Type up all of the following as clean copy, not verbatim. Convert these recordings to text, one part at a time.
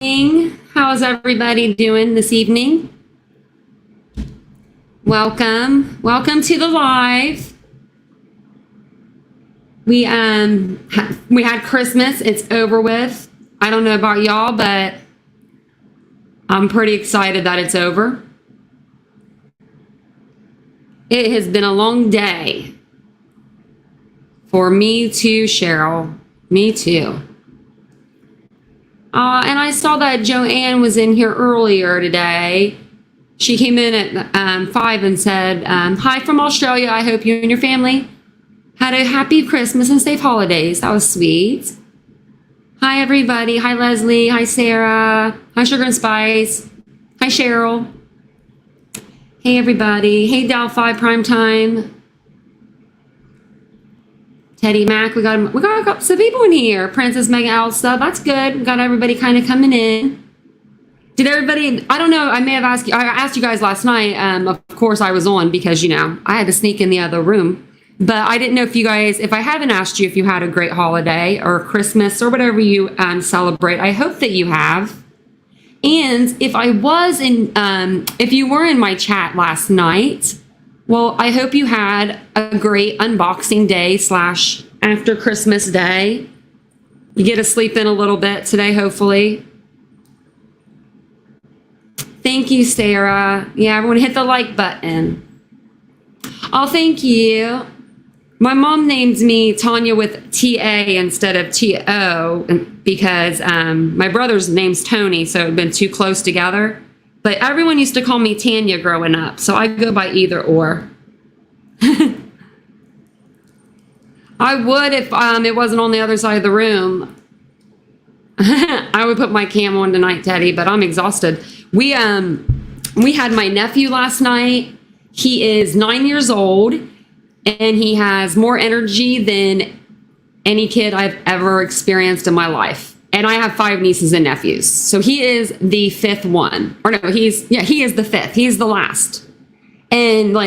How's everybody doing this evening? Welcome to the live. We had Christmas. It's over with. I don't know about y'all, but I'm pretty excited that it's over. It has been a long day for me too, Cheryl. Me too. And I saw that Joanne was in here earlier today. She came in at 5 and said, hi from Australia. I hope you and your family had a happy Christmas and safe holidays. That was sweet. Hi, everybody. Hi, Leslie. Hi, Sarah. Hi, Sugar and Spice. Hi, Cheryl. Hey, everybody. Hey, Delphi Primetime. Teddy Mac, we got some people in here. Princess Megan Elsa, that's good. We got everybody kind of coming in. Did everybody? I don't know. I may have asked you. I asked you guys last night. Of course, I was on because I had to sneak in the other room. But I didn't know if you guys, if I haven't asked you if you had a great holiday or Christmas or whatever you celebrate. I hope that you have. And if I was in, if you were in my chat last night. Well, I hope you had a great unboxing day / after Christmas day. You get to sleep in a little bit today, hopefully. Thank you, Sarah. Yeah, everyone hit the like button. Oh, thank you. My mom named me Tanya with T-A instead of T-O because my brother's name's Tony, so it had been too close together. But everyone used to call me Tanya growing up, so I go by either or. I would if it wasn't on the other side of the room. I would put my cam on tonight, Teddy, but I'm exhausted. We had my nephew last night. He is 9 years old, and he has more energy than any kid I've ever experienced in my life. And I have 5 nieces and nephews. So he is the 5th one. Or no, he is the 5th. He's the last. And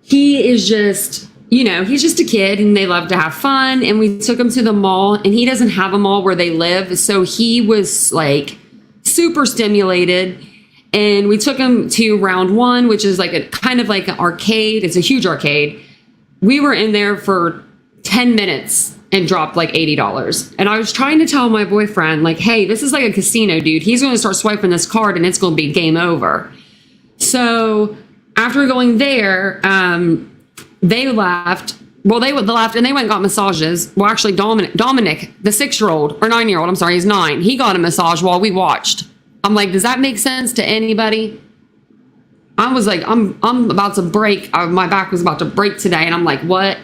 he is just, he's just a kid and they love to have fun. And we took him to the mall, and he doesn't have a mall where they live. So he was super stimulated. And we took him to Round One, which is a kind of like an arcade. It's a huge arcade. We were in there for 10 minutes. And dropped $80. And I was trying to tell my boyfriend, hey, this is like a casino, dude. He's going to start swiping this card and it's going to be game over. So after going there, they left. Well, they left and they went and got massages. Well, actually, Dominic, the 6-year-old or 9-year-old, I'm sorry, he's 9. He got a massage while we watched. I'm like, does that make sense to anybody? I was like, I'm about to break. My back was about to break today. And I'm like, what?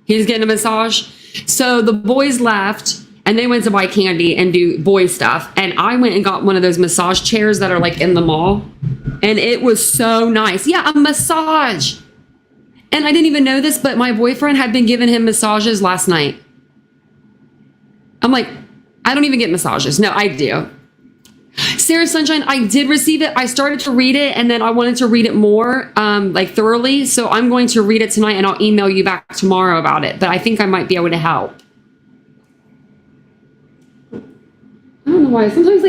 He's getting a massage? So the boys left and they went to buy candy and do boy stuff. And I went and got one of those massage chairs that are in the mall. And it was so nice. Yeah, a massage. And I didn't even know this, but my boyfriend had been giving him massages last night. I'm like, I don't even get massages. No, I do. Sarah Sunshine, I did receive it. I started to read it and then I wanted to read it more, thoroughly. So I'm going to read it tonight and I'll email you back tomorrow about it. But I think I might be able to help. I don't know why. Sometimes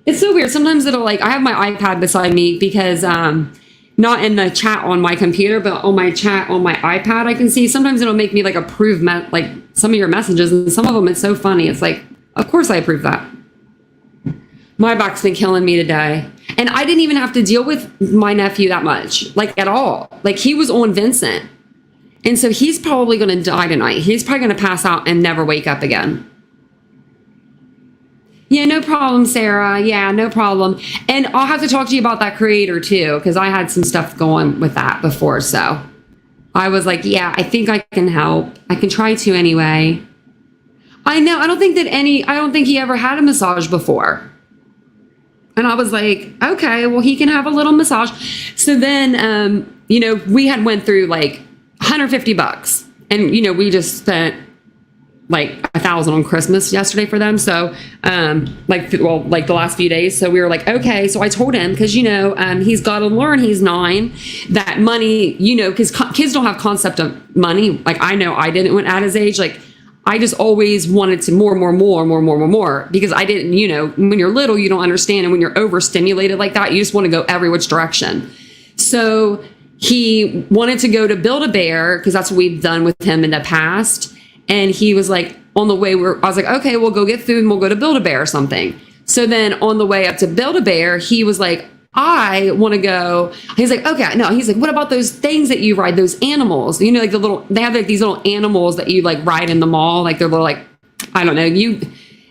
it's so weird. Sometimes it'll I have my iPad beside me because not in the chat on my computer, but on my chat on my iPad, I can see sometimes it'll make me approve some of your messages, and some of them it's so funny. It's of course I approve that. My back's been killing me today. And I didn't even have to deal with my nephew that much, at all. He was on Vincent. And so he's probably going to die tonight. He's probably going to pass out and never wake up again. Yeah, no problem, Sarah. Yeah, no problem. And I'll have to talk to you about that creator too, because I had some stuff going with that before. So I was like, yeah, I think I can help. I can try to anyway. I know. I don't think he ever had a massage before. And I was like, okay, well, he can have a little massage. So then, we had went through $150. And, we just spent $1,000 on Christmas yesterday for them. So, the last few days. So we were okay. So I told him, because, he's got to learn, he's 9, that money, because kids don't have concept of money. I know I didn't when at his age, I just always wanted to more because I didn't, when you're little, you don't understand. And when you're overstimulated like that, you just want to go every which direction. So he wanted to go to Build-A-Bear because that's what we've done with him in the past. And he was like, on the way, I was like, okay, we'll go get food and we'll go to Build-A-Bear or something. So then on the way up to Build-A-Bear, he was like, I want to go. He's like, okay, no. He's like, what about those things that you ride, those animals? Like they have like these little animals that you like ride in the mall. Like they're little, like, I don't know.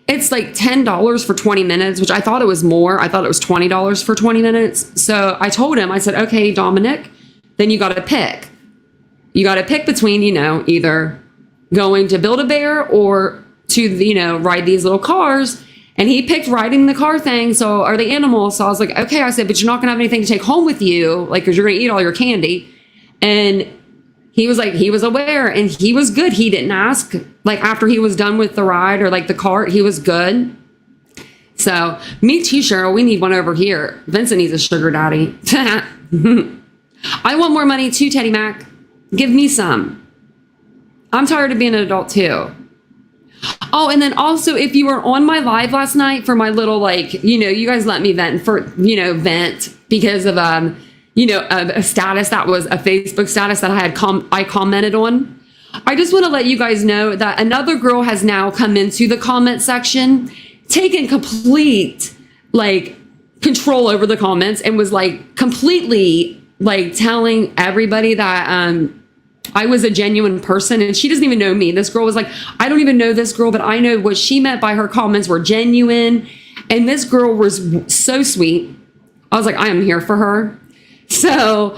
It's like $10 for 20 minutes, which I thought it was more. I thought it was $20 for 20 minutes. So I told him, I said, okay, Dominic, then you got to pick. You got to pick between, either going to Build-A-Bear or to, ride these little cars. And he picked riding the car thing, or the animals. So I was like, okay. I said, but you're not going to have anything to take home with you, like, because you're going to eat all your candy. And he was like, he was aware and he was good. He didn't ask, like, after he was done with the ride or like the cart, he was good. So me too, Cheryl, we need one over here. Vincent needs a sugar daddy. I want more money too, Teddy Mac. Give me some. I'm tired of being an adult too. Oh, and then also, if you were on my live last night for my little, like, you guys let me vent because of, a status that was a Facebook status that I commented on. I just want to let you guys know that another girl has now come into the comment section, taken complete, like, control over the comments and was, like, completely, like, telling everybody that, I was a genuine person, and she doesn't even know me. This girl was like, I don't even know this girl, but I know what she meant by her comments were genuine. And this girl was so sweet. I was like, I am here for her. So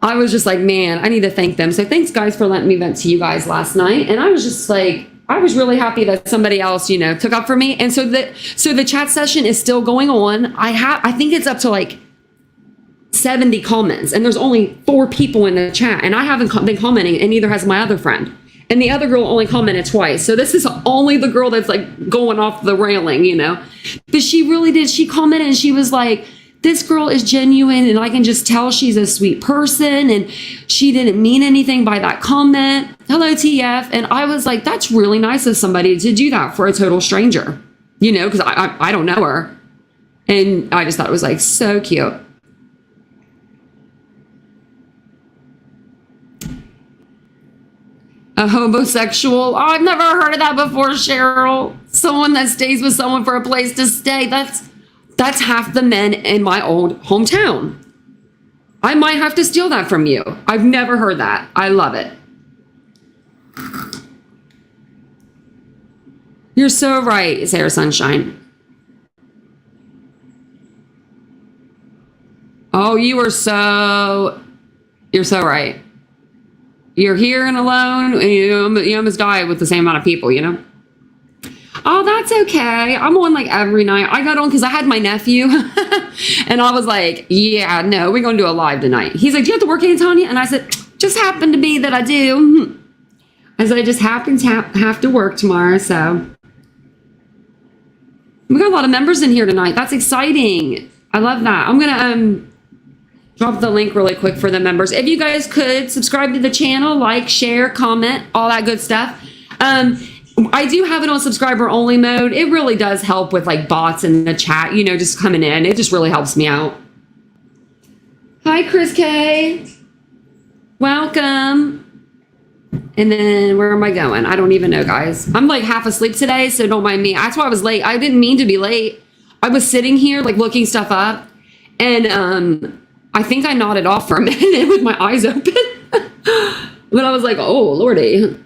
I was just like, man, I need to thank them. So thanks, guys, for letting me vent to you guys last night. And I was just like, I was really happy that somebody else, took up for me. And so the chat session is still going on. I think it's up to like 70 comments, and there's only 4 people in the chat, and I haven't been commenting, and neither has my other friend, and the other girl only commented twice. So this is only the girl that's like going off the railing, but she really did. She commented and she was like, this girl is genuine, and I can just tell she's a sweet person, and she didn't mean anything by that comment. Hello, TF. And I was like, that's really nice of somebody to do that for a total stranger, because I don't know her. And I just thought it was like so cute. A homosexual? Oh, I've never heard of that before, Cheryl. Someone that stays with someone for a place to stay. That's half the men in my old hometown. I might have to steal that from you. I've never heard that. I love it. You're so right, Sarah Sunshine. Oh, you're so right. You're here and alone, and you almost die with the same amount of people, Oh, that's okay. I'm on like every night. I got on because I had my nephew, and I was like, yeah, no, we're going to do a live tonight. He's like, do you have to work, Antonia? And I said, just happened to be that I do. I said, I just happen to have to work tomorrow, so. We got a lot of members in here tonight. That's exciting. I love that. I'm going to drop the link really quick for the members. If you guys could subscribe to the channel, like, share, comment, all that good stuff. I do have it on subscriber only mode. It really does help with like bots in the chat, just coming in. It just really helps me out. Hi, Chris K. Welcome. And then where am I going? I don't even know, guys. I'm like half asleep today, so don't mind me. That's why I was late. I didn't mean to be late. I was sitting here like looking stuff up, and I think I nodded off for a minute with my eyes open. But I was like, oh, Lordy.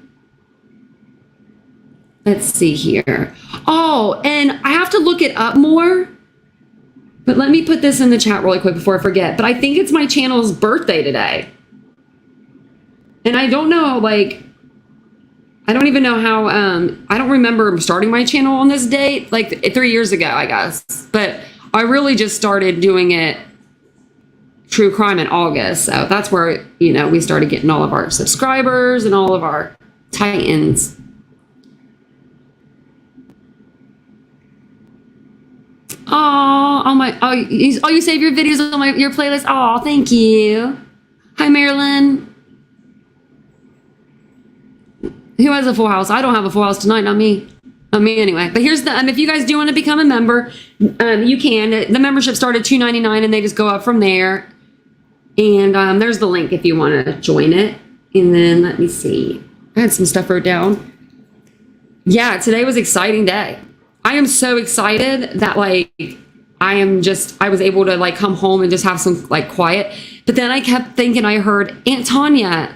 Let's see here. Oh, and I have to look it up more. But let me put this in the chat really quick before I forget. But I think it's my channel's birthday today. And I don't know, like, I don't even know how, I don't remember starting my channel on this date, like 3 years ago, I guess. But I really just started doing it true crime in August. So that's where, we started getting all of our subscribers and all of our Titans. Oh, you save your videos on your playlist. Oh, thank you. Hi, Marilyn. Who Who has a full house? I don't have a full house tonight. Not me. Not me anyway. But here's the, if you guys do want to become a member, you can. The membership started $2.99 and they just go up from there. And there's the link if you want to join it. And then let me see. I had some stuff wrote down. Yeah, today was an exciting day. I am so excited that like I was able to like come home and just have some like quiet. But then I kept thinking I heard Aunt Tanya.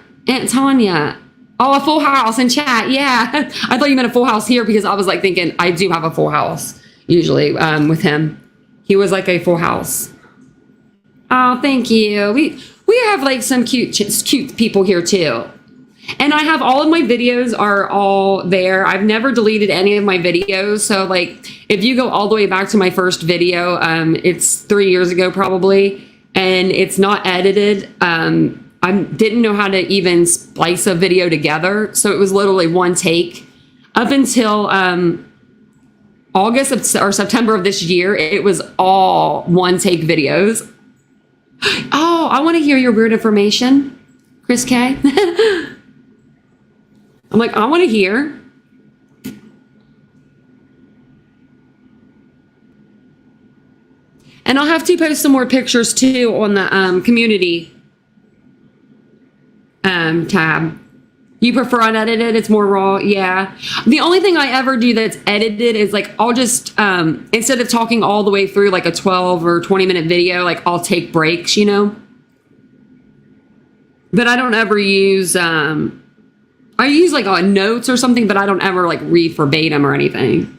Oh, a full house in chat. Yeah. I thought you meant a full house here because I was like thinking I do have a full house usually with him. He was like a full house. Oh, thank you. We have like some cute people here too. And I have all of my videos are all there. I've never deleted any of my videos. So like if you go all the way back to my first video, it's 3 years ago probably, and it's not edited. I didn't know how to even splice a video together. So it was literally one take up until August or September of this year. It was all one take videos. Oh, I want to hear your weird information, Chris K. I'm like, I want to hear. And I'll have to post some more pictures too on the community tab. You prefer unedited? It's more raw? Yeah. The only thing I ever do that's edited is like, I'll just, instead of talking all the way through like a 12 or 20-minute video, like I'll take breaks, you know? But I don't ever use, I use like notes or something, but I don't ever like read verbatim or anything.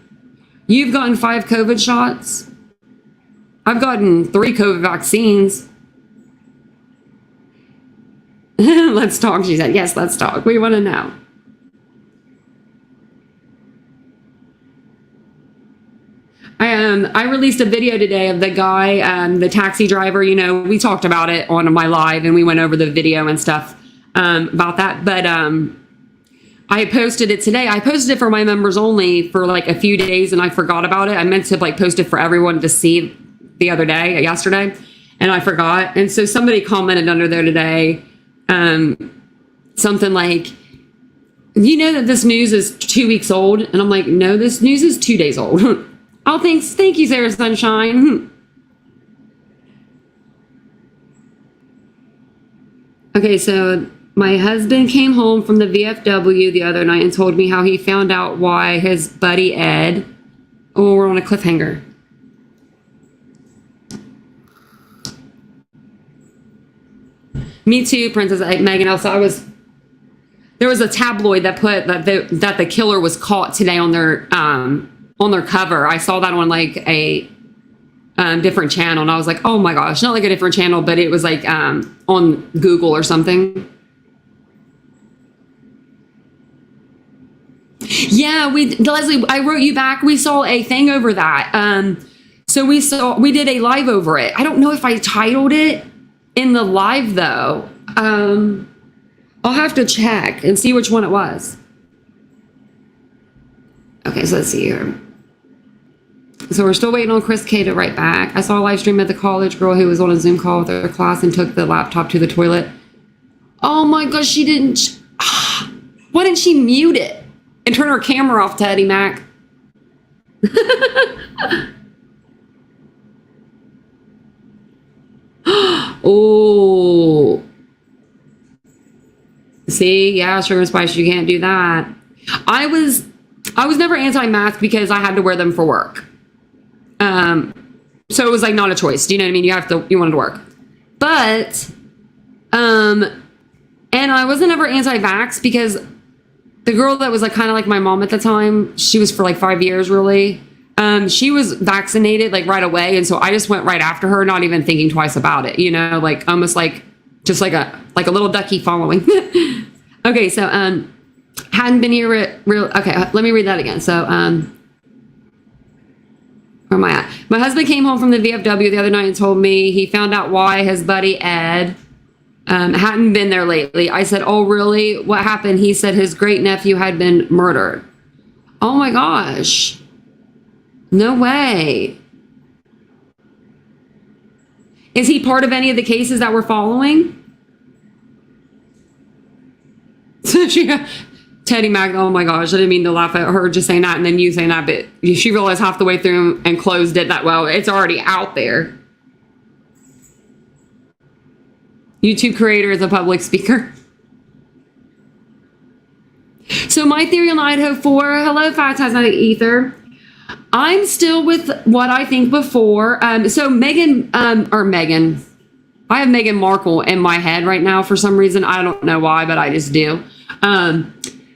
You've gotten 5 COVID shots? I've gotten 3 COVID vaccines. Let's talk, she said. Yes, let's talk. We want to know. I released a video today of the guy, the taxi driver, you know, we talked about it on my live and we went over the video and stuff about that. But I posted it today. I posted it for my members only for like a few days and I forgot about it. I meant to like post it for everyone to see the other day, yesterday, and I forgot. And so somebody commented under there today, something like, you know that this news is 2 weeks old? And I'm like, no, this news is 2 days old. Oh, thanks. Thank you, Sarah Sunshine. Okay, so my husband came home from the VFW the other night and told me how he found out why his buddy Ed, oh, we're on a cliffhanger. Me too, Princess Megan. Also, there was a tabloid that put that the killer was caught today on their cover. I saw that on like a different channel, and I was like, oh my gosh, not like a different channel, but it was like on Google or something. Yeah, Leslie, I wrote you back. We saw a thing over that. So we did a live over it. I don't know if I titled it in the live though. I'll have to check and see which one it was. Okay, so let's see here. So we're still waiting on Chris K to write back. I saw a live stream of the college girl who was on a Zoom call with her class and took the laptop to the toilet. Oh my gosh, she didn't. Why didn't she mute it and turn her camera off, Teddy Mac? Oh. See, yeah, sugar and spice, you can't do that. I was never anti-mask because I had to wear them for work. So it was like not a choice. Do you know what I mean? You wanted to work. But, and I wasn't ever anti-vax because the girl that was like kind of like my mom at the time, she was for like 5 years really. She was vaccinated like right away. And so I just went right after her, not even thinking twice about it, you know, like almost like just like a little ducky following. Okay. So, hadn't been here okay. Let me read that again. So, where am I at? My husband came home from the VFW the other night and told me he found out why his buddy Ed hadn't been there lately. I said, oh, really? What happened? He said his great nephew had been murdered. Oh my gosh. No way. Is he part of any of the cases that we're following? Teddy Mac, oh my gosh, I didn't mean to laugh at her just saying that and then you saying that, but she realized half the way through and closed it that well. It's already out there. YouTube creator is a public speaker. So my theory on Idaho 4, hello, Fantastic Ether. I'm still with what I think before. So Megan, I have Meghan Markle in my head right now for some reason. I don't know why, but I just do.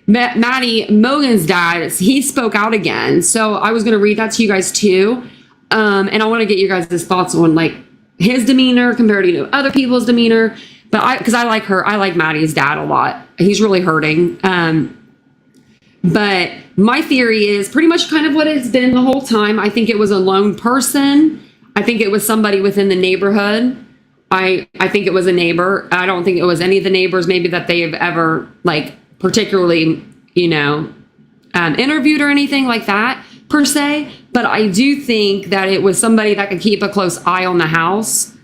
Maddie, Mogen's dad, he spoke out again. So I was going to read that to you guys too. And I want to get you guys' thoughts on like his demeanor compared to other people's demeanor. But because I like Maddie's dad a lot. He's really hurting. But my theory is pretty much kind of what it's been the whole time. I think it was a lone person. I think it was somebody within the neighborhood. I think it was a neighbor. I don't think it was any of the neighbors maybe that they have ever like particularly, interviewed or anything like that per se. But I do think that it was somebody that could keep a close eye on the house.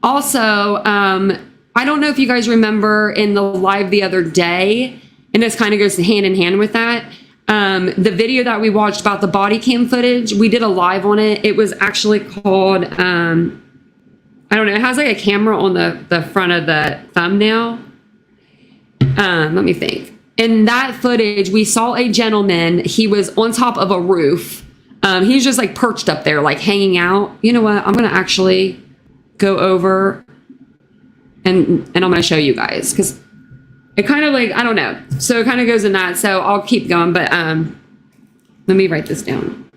Also, I don't know if you guys remember in the live the other day, and this kind of goes hand in hand with that. The video that we watched about the body cam footage, we did a live on it. It was actually called, I don't know, it has like a camera on the front of the thumbnail. Let me think. In that footage, we saw a gentleman. He was on top of a roof. He was just like perched up there, like hanging out. You know what? I'm going to actually go over and I'm going to show you guys because it kind of like, I don't know. So it kind of goes in that. So I'll keep going, but let me write this down.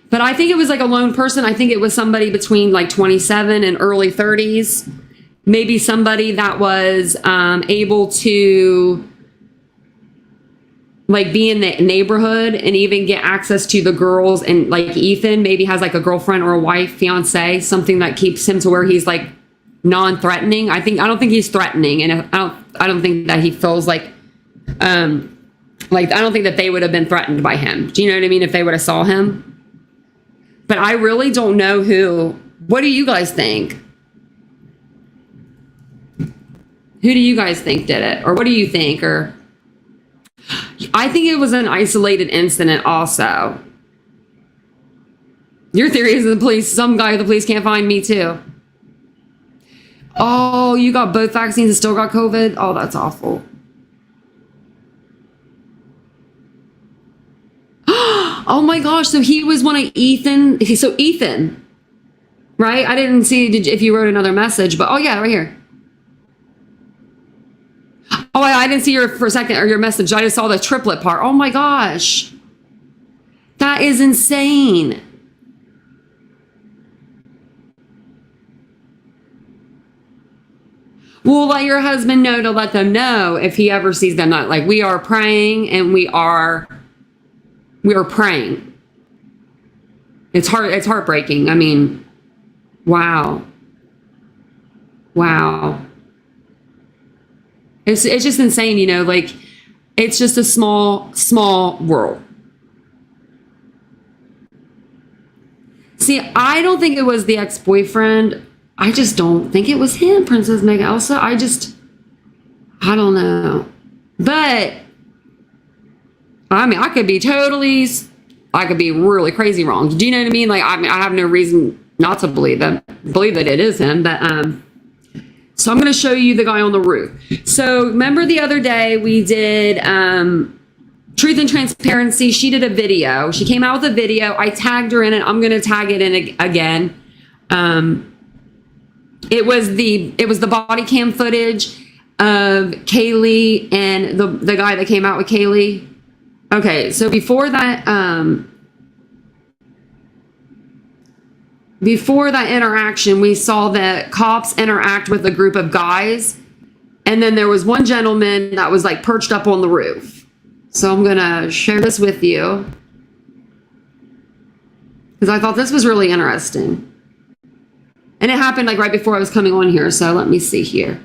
But I think it was like a lone person. I think it was somebody between like 27 and early 30s. Maybe somebody that was able to like be in the neighborhood and even get access to the girls, and like Ethan maybe has like a girlfriend or a wife, fiance, something that keeps him to where he's like non-threatening. I don't think he's threatening, and I don't think that he feels like I don't think that they would have been threatened by him. Do you know what I mean? If they would have saw him. But I really don't know who. What do you guys think? Who do you guys think did it? Or what do you think? Or I think it was an isolated incident also. Your theory is some guy the police can't find me too. Oh, you got both vaccines and still got COVID? Oh, that's awful. Oh my gosh, so he was one of Ethan. So Ethan, right? I didn't see if you wrote another message, but oh yeah, right here. Oh, I didn't see your for a second or your message. I just saw the triplet part. Oh my gosh. That is insane. Well, let your husband know to let them know if he ever sees them. Not like we are praying and we are praying. It's heartbreaking. I mean, wow. Wow. It's just insane, like it's just a small world. See, I don't think it was the ex-boyfriend. I just don't think it was him, Princess Meg Elsa. I don't know. But I mean, I could be really crazy wrong. Do you know what I mean? Like, I have no reason not to believe that it is him, but so I'm going to show you the guy on the roof. So remember the other day we did Truth and Transparency. She did a video. She came out with a video. I tagged her in it. I'm going to tag it in again. It was the body cam footage of Kaylee and the guy that came out with Kaylee. Okay, so before that interaction, we saw the cops interact with a group of guys. And then there was one gentleman that was like perched up on the roof. So I'm going to share this with you because I thought this was really interesting. And it happened like right before I was coming on here. So let me see here.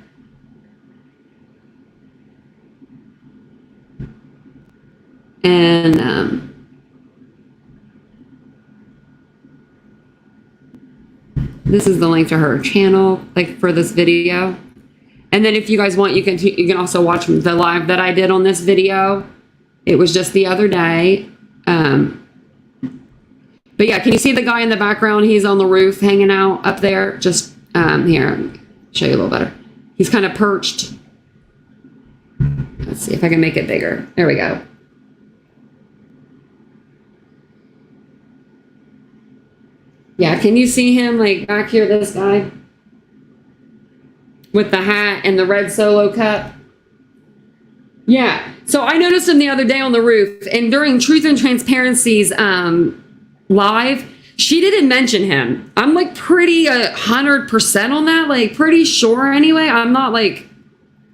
And this is the link to her channel, like for this video. And then if you guys want, you can also watch the live that I did on this video. It was just the other day. But yeah, can you see the guy in the background? He's on the roof hanging out up there. Just here, show you a little better. He's kind of perched. Let's see if I can make it bigger. There we go. Yeah, can you see him like back here, this guy? With the hat and the red Solo cup. Yeah, so I noticed him the other day on the roof, and during Truth and Transparency's live, she didn't mention him. I'm like pretty 100% on that, like pretty sure anyway. I'm not like,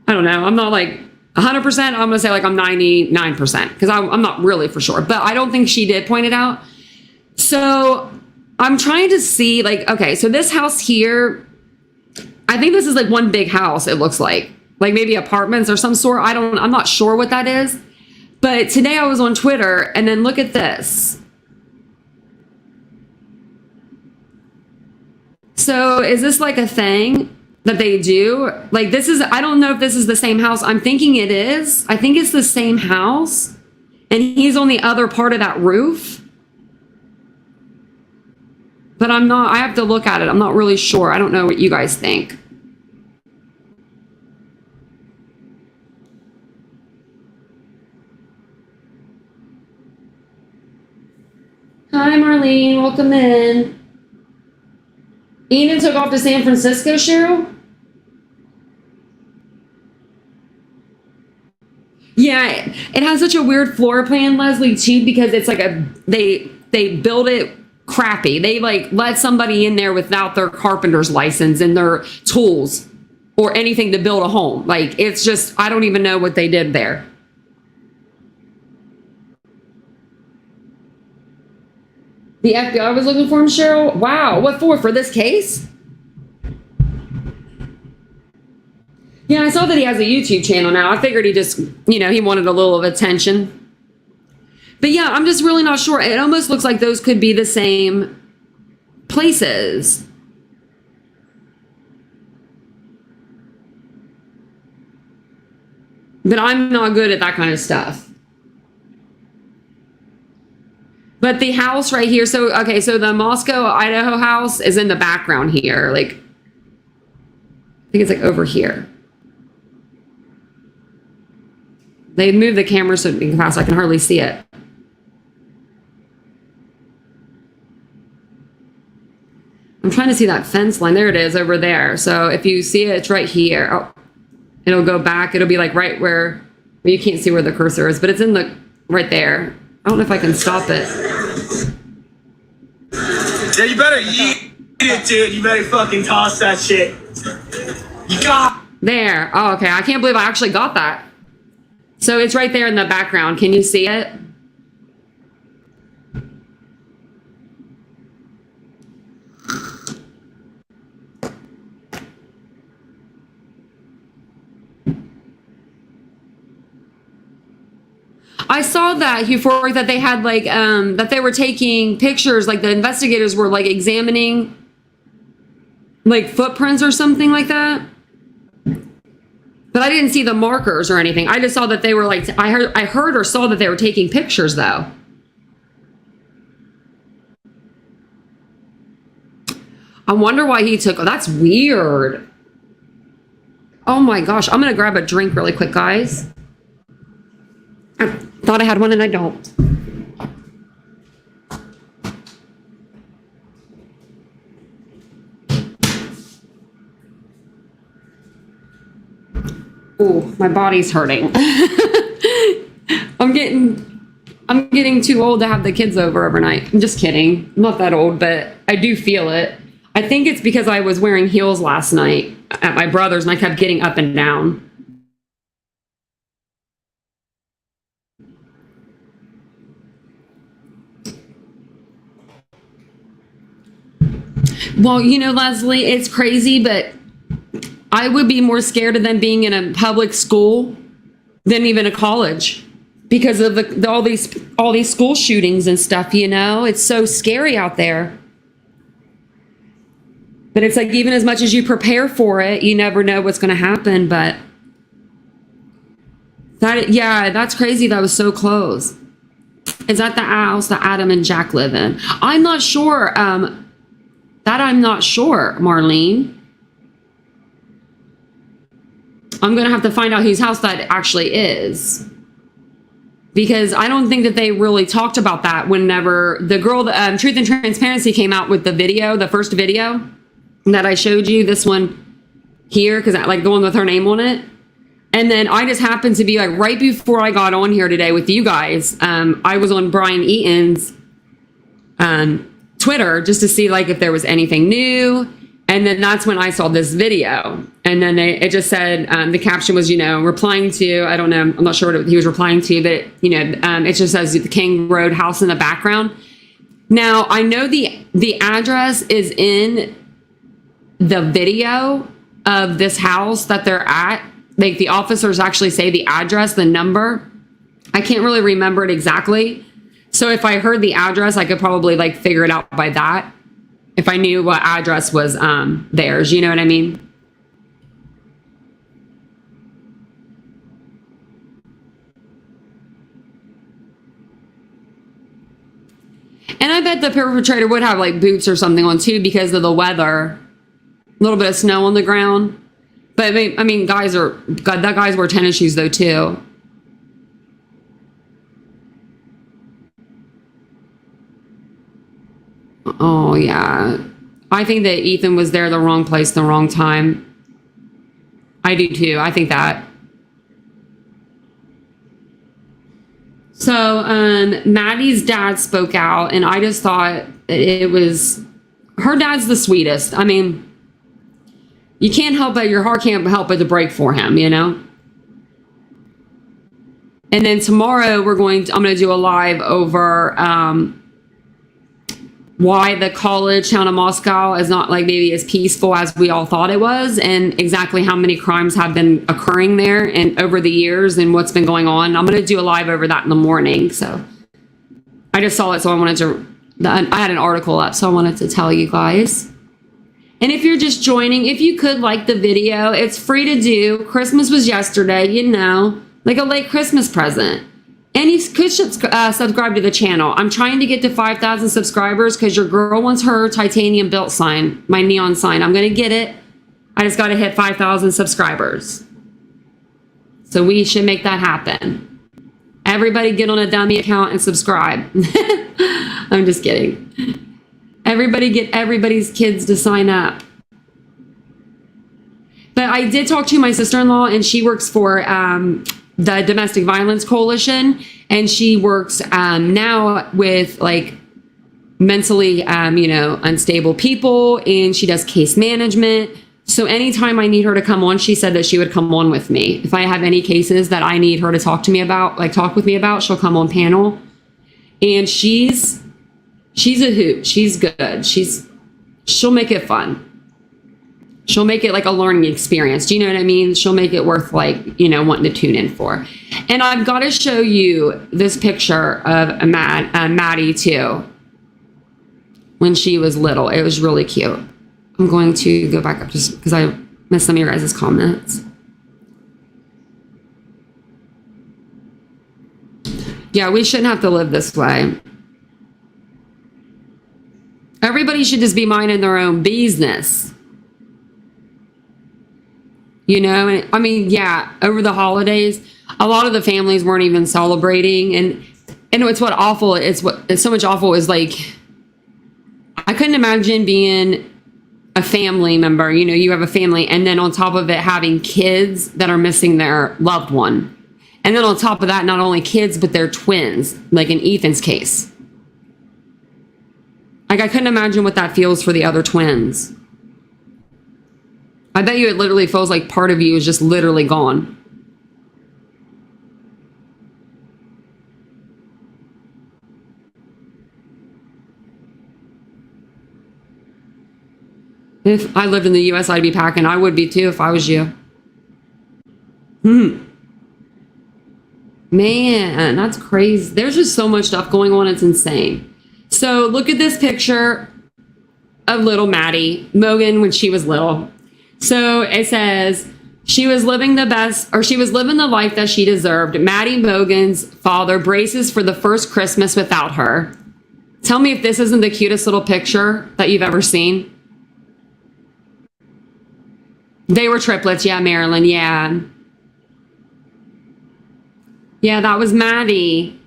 I don't know, I'm not like 100%. I'm gonna say like I'm 99% because I'm not really for sure, but I don't think she did point it out. So I'm trying to see like, okay, so this house here, I think this is like one big house, it looks like maybe apartments or some sort. I'm not sure what that is. But today I was on Twitter and then look at this. So is this like a thing that they do? Like this is, I don't know if this is the same house. I'm thinking it is. I think it's the same house. And he's on the other part of that roof. But I have to look at it. I'm not really sure. I don't know what you guys think. Hi, Marlene. Welcome in. Ian took off to San Francisco, Cheryl? Yeah, it has such a weird floor plan, Leslie, too, because it's like they build it crappy. They like let somebody in there without their carpenter's license and their tools or anything to build a home. Like, it's just, I don't even know what they did there. The FBI was looking for him, Cheryl? Wow, what for? For this case? Yeah, I saw that he has a YouTube channel now. I figured he just, he wanted a little of attention. But yeah, I'm just really not sure. It almost looks like those could be the same places. But I'm not good at that kind of stuff. But the house right here, so the Moscow, Idaho house is in the background here. Like, I think it's like over here. They moved the camera so fast I can hardly see it. I'm trying to see that fence line. There it is over there. So if you see it, it's right here. Oh, it'll go back. It'll be like right where you can't see where the cursor is, but it's in the right there. I don't know if I can stop it. Yeah, you better eat it, dude. You better fucking toss that shit. You got there. Oh, okay. I can't believe I actually got that. So it's right there in the background. Can you see it? I saw that euphoric that they had like that they were taking pictures, like the investigators were like examining like footprints or something like that. But I didn't see the markers or anything. I just saw that they were like, I heard or saw that they were taking pictures though. I wonder why he took, oh, that's weird. Oh my gosh, I'm gonna grab a drink really quick, guys. I thought I had one and I don't. Ooh, my body's hurting. I'm getting too old to have the kids over overnight. I'm just kidding. I'm not that old, but I do feel it. I think it's because I was wearing heels last night at my brother's and I kept getting up and down. Well, Leslie, it's crazy, but I would be more scared of them being in a public school than even a college because of all these school shootings and stuff, It's so scary out there. But it's like, even as much as you prepare for it, you never know what's going to happen. But that's crazy. That was so close. Is that the house that Adam and Jack live in? I'm not sure. I'm not sure, Marlene. I'm going to have to find out whose house that actually is. Because I don't think that they really talked about that whenever the girl, Truth and Transparency, came out with the video, the first video that I showed you, this one here, because like the one with her name on it. And then I just happened to be like, right before I got on here today with you guys, I was on Brian Eaton's Twitter just to see like if there was anything new. And then that's when I saw this video. And then it just said, the caption was, replying to, I don't know, I'm not sure what he was replying to, but, it just says the King Road house in the background. Now, I know the address is in the video of this house that they're at. Like, the officers actually say the address, the number. I can't really remember it exactly. So if I heard the address, I could probably like figure it out by that. If I knew what address was theirs, you know what I mean? And I bet the perpetrator would have like boots or something on too because of the weather. A little bit of snow on the ground. But I mean, guys wear tennis shoes though too. Oh, yeah. I think that Ethan was there the wrong place, the wrong time. I do too. I think that. So, Maddie's dad spoke out, and I just thought it was, her dad's the sweetest. I mean, you can't help but, your heart can't help but to break for him, And then tomorrow I'm going to do a live over, why the college town of Moscow is not like maybe as peaceful as we all thought it was, and exactly how many crimes have been occurring there and over the years and what's been going on. I'm going to do a live over that in the morning. So I just saw it. So I had an article up, so I wanted to tell you guys. And if you're just joining, if you could like the video, it's free to do. Christmas was yesterday, like a late Christmas present. And you could subscribe to the channel. I'm trying to get to 5,000 subscribers because your girl wants her TitaniumBuilt sign, my neon sign. I'm going to get it. I just got to hit 5,000 subscribers. So we should make that happen. Everybody get on a dummy account and subscribe. I'm just kidding. Everybody get everybody's kids to sign up. But I did talk to my sister-in-law, and she works for the Domestic Violence Coalition, and she works now with like mentally unstable people, and she does case management. So anytime I need her to come on, she said that she would come on with me. If I have any cases that I need her to talk with me about, she'll come on panel. And she's a hoot. She's good. She'll make it fun. She'll make it like a learning experience. Do you know what I mean? She'll make it worth wanting to tune in for. And I've got to show you this picture of Maddie too. When she was little, it was really cute. I'm going to go back up just because I missed some of your guys' comments. Yeah, we shouldn't have to live this way. Everybody should just be minding their own business. And I mean, yeah, over the holidays, a lot of the families weren't even celebrating. And it's so much awful is like, I couldn't imagine being a family member. You have a family, and then on top of it, having kids that are missing their loved one. And then on top of that, not only kids, but they're twins, like in Ethan's case. Like, I couldn't imagine what that feels for the other twins. I bet you it literally feels like part of you is just literally gone. If I lived in the US, I'd be packing. I would be too if I was you. Man, that's crazy. There's just so much stuff going on. It's insane. So look at this picture. of little Maddie, Mogen, when she was little. So it says, she was living the life that she deserved. Maddie, Mogen's father, braces for the first Christmas without her. Tell me if this isn't the cutest little picture that you've ever seen. They were triplets. Yeah, Marilyn. Yeah. Yeah, that was Maddie.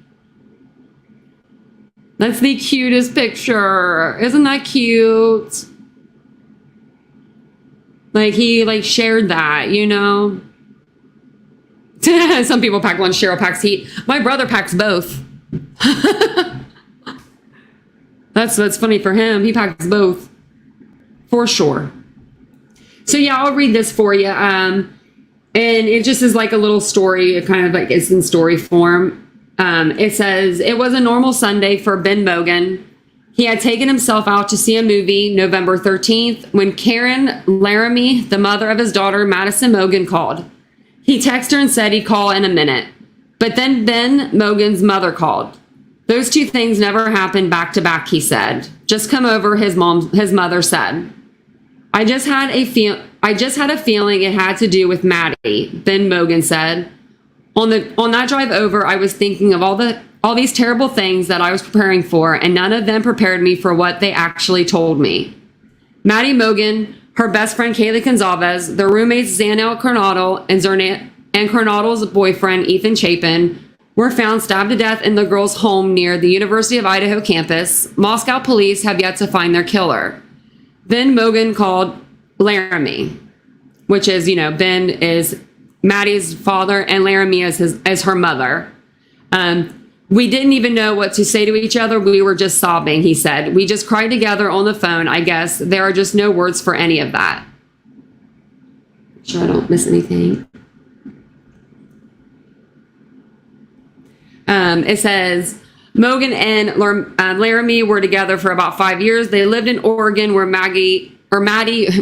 That's the cutest picture. Isn't that cute? Like, he, like, shared that, you know? Some people pack one. Cheryl packs heat. My brother packs both. That's funny for him. He packs both. For sure. So, yeah, I'll read this for you. And it just is like a little story. It kind of like it's in story form. It says, it was a normal Sunday for Ben Mogen. He had taken himself out to see a movie November 13th when Karen Laramie, the mother of his daughter Madison Mogen, called. He texted her and said he'd call in a minute. But then Ben Mogen's mother called. Those two things never happened back to back, he said. Just come over, his mother said. I just had a feeling it had to do with Maddie, Ben Mogen said. On that drive over, I was thinking of all these terrible things that I was preparing for, and none of them prepared me for what they actually told me. Maddie Mogen, her best friend Kaylee Gonzalez, their roommates Zanel Coronado and Coronato's boyfriend Ethan Chapin were found stabbed to death in the girls' home near the University of Idaho campus. Moscow police have yet to find their killer. Ben Mogen called Laramie, which is, you know, Ben is Maddie's father and Laramie is her mother. We didn't even know what to say to each other. We were just sobbing, he said. We just cried together on the phone, I guess. There are just no words for any of that. Make sure I don't miss anything. It says, Mogen and Laramie were together for about 5 years. They lived in Oregon where Maddie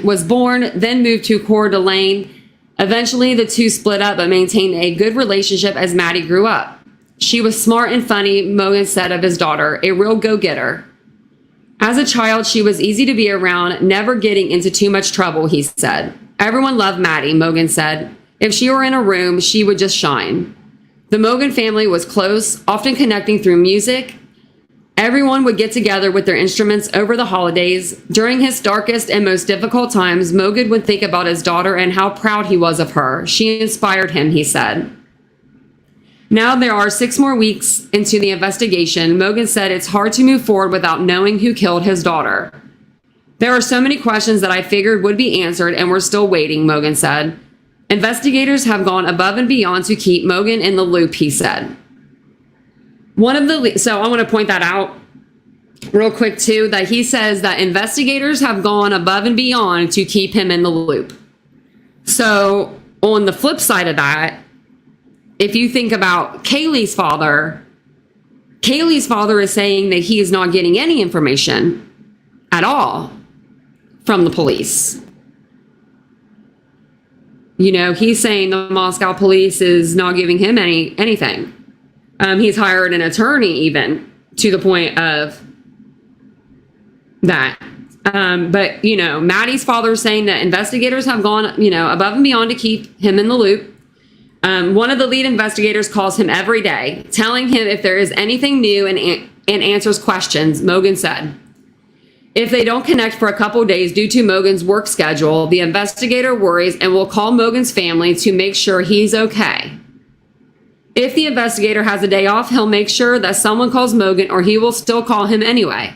was born, then moved to Coeur d'Alene. Eventually, the two split up but maintained a good relationship as Maddie grew up. She was smart and funny, Mogen said of his daughter, a real go-getter. As a child, she was easy to be around, never getting into too much trouble, he said. Everyone loved Maddie, Mogen said. If she were in a room, she would just shine. The Mogen family was close, often connecting through music. Everyone would get together with their instruments over the holidays. During his darkest and most difficult times, Mogen would think about his daughter and how proud he was of her. She inspired him, he said. Now there are 6 more weeks into the investigation. Mogen said it's hard to move forward without knowing who killed his daughter. There are so many questions that I figured would be answered, and we're still waiting, Mogen said. Investigators have gone above and beyond to keep Mogen in the loop, he said. So I want to point that out real quick too, that he says that investigators have gone above and beyond to keep him in the loop. So on the flip side of that, if you think about Kaylee's father is saying that he is not getting any information at all from the police. You know, he's saying the Moscow police is not giving him anything. He's hired an attorney even to the point of that. But, you know, Maddie's father is saying that investigators have gone, you know, above and beyond to keep him in the loop. One of the lead investigators calls him every day, telling him if there is anything new and answers questions, Mogen said. If they don't connect for a couple days due to Mogen's work schedule, the investigator worries and will call Mogen's family to make sure he's okay. If the investigator has a day off, he'll make sure that someone calls Mogen or he will still call him anyway.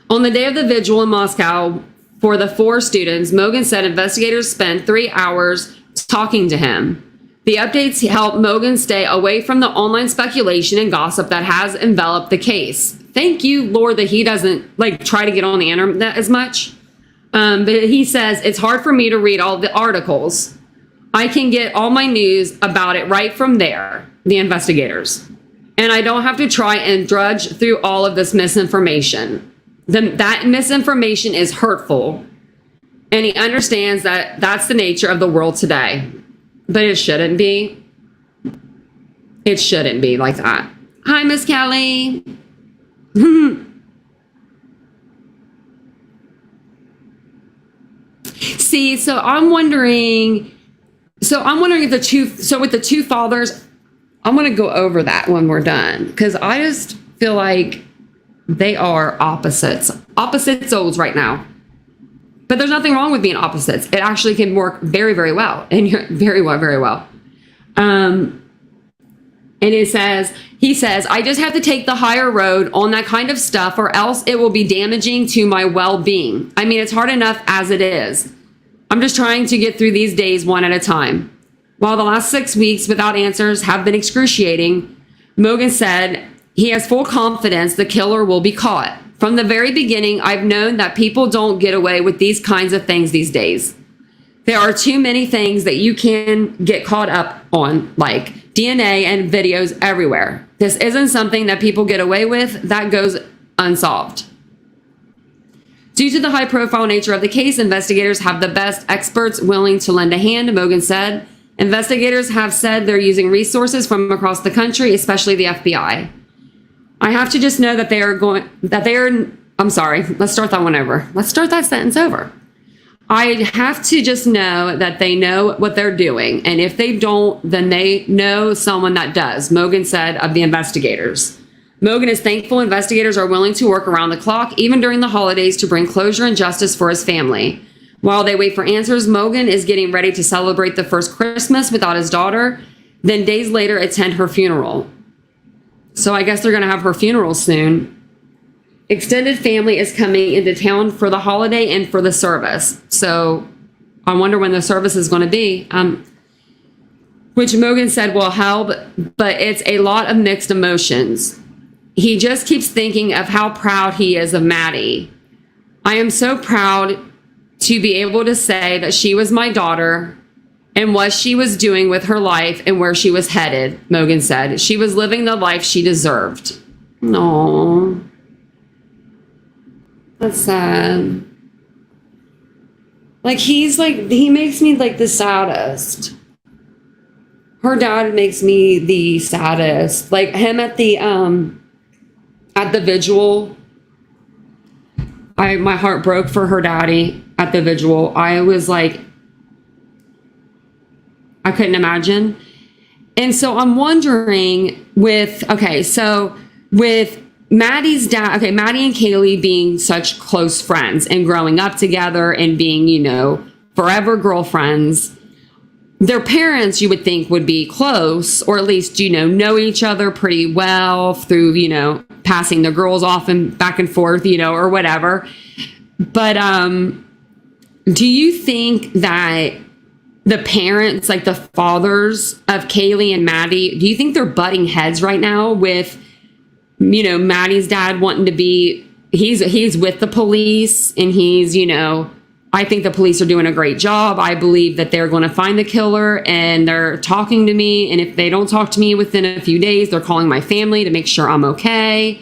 On the day of the vigil in Moscow for the 4 students, Mogen said investigators spent 3 hours talking to him. The updates help Mogen stay away from the online speculation and gossip that has enveloped the case. Thank you, Lord, that he doesn't try to get on the internet as much. But he says, it's hard for me to read all the articles. I can get all my news about it right from there, the investigators. And I don't have to try and drudge through all of this misinformation. That misinformation is hurtful. And he understands that that's the nature of the world today. But it shouldn't be. It shouldn't be like that. Hi, Miss Kelly. see, so I'm wondering if with the two fathers, I'm going to go over that when we're done, because I just feel like they are opposite souls right now. But there's nothing wrong with being opposites. It actually can work very, very well. And very well, very well. And he says, I just have to take the higher road on that kind of stuff, or else it will be damaging to my well-being. I mean, it's hard enough as it is. I'm just trying to get through these days one at a time. While the last 6 weeks without answers have been excruciating, Mogen said he has full confidence the killer will be caught. From the very beginning, I've known that people don't get away with these kinds of things these days. There are too many things that you can get caught up on, like DNA and videos everywhere. This isn't something that people get away with. That goes unsolved. Due to the high-profile nature of the case, investigators have the best experts willing to lend a hand, Mogen said. Investigators have said they're using resources from across the country, especially the FBI. I have to just know that I'm sorry, let's start that one over. Let's start that sentence over. I have to just know that they know what they're doing. And if they don't, then they know someone that does, Mogen said of the investigators. Mogen is thankful investigators are willing to work around the clock, even during the holidays, to bring closure and justice for his family. While they wait for answers, Mogen is getting ready to celebrate the first Christmas without his daughter, then days later attend her funeral. So I guess they're going to have her funeral soon. Extended family is coming into town for the holiday and for the service. So I wonder when the service is going to be, which Mogen said will help, but it's a lot of mixed emotions. He just keeps thinking of how proud he is of Maddie. I am so proud to be able to say that she was my daughter and what she was doing with her life and where she was headed, Mogen said. She was living the life she deserved. No, that's sad. Like, he makes me like the saddest. Her dad makes me the saddest. Like him at the vigil. My heart broke for her daddy at the vigil. I was like, I couldn't imagine. And so I'm wondering with Maddie's dad, Maddie and Kaylee being such close friends and growing up together and being, forever girlfriends, their parents, you would think, would be close, or at least, know each other pretty well through, passing the girls off and back and forth, or whatever. But do you think that the parents, like the fathers of Kaylee and Maddie, do you think they're butting heads right now with, Maddie's dad wanting to be, he's with the police and he's, I think the police are doing a great job. I believe that they're going to find the killer and they're talking to me. And if they don't talk to me within a few days, they're calling my family to make sure I'm okay.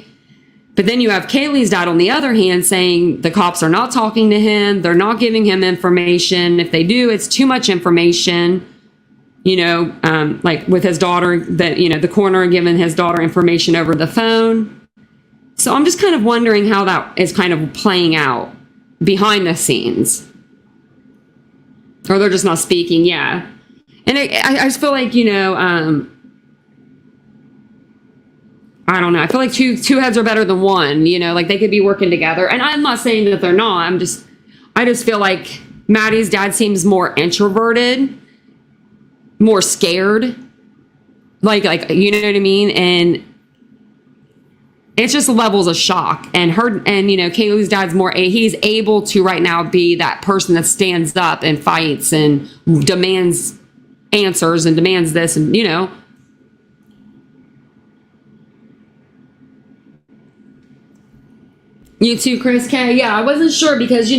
But then you have Kaylee's dad, on the other hand, saying the cops are not talking to him. They're not giving him information. If they do, it's too much information. Like with his daughter, that, the coroner giving his daughter information over the phone. So I'm just kind of wondering how that is kind of playing out behind the scenes. Or they're just not speaking, yeah. And I just feel like, I don't know. I feel like two heads are better than one, like they could be working together. And I'm not saying that they're not. I just feel like Maddie's dad seems more introverted, more scared. Like, you know what I mean? And it's just levels of shock. And Kaylee's dad's he's able to right now be that person that stands up and fights and demands answers and demands this and, You too, Chris K. Yeah, I wasn't sure because, I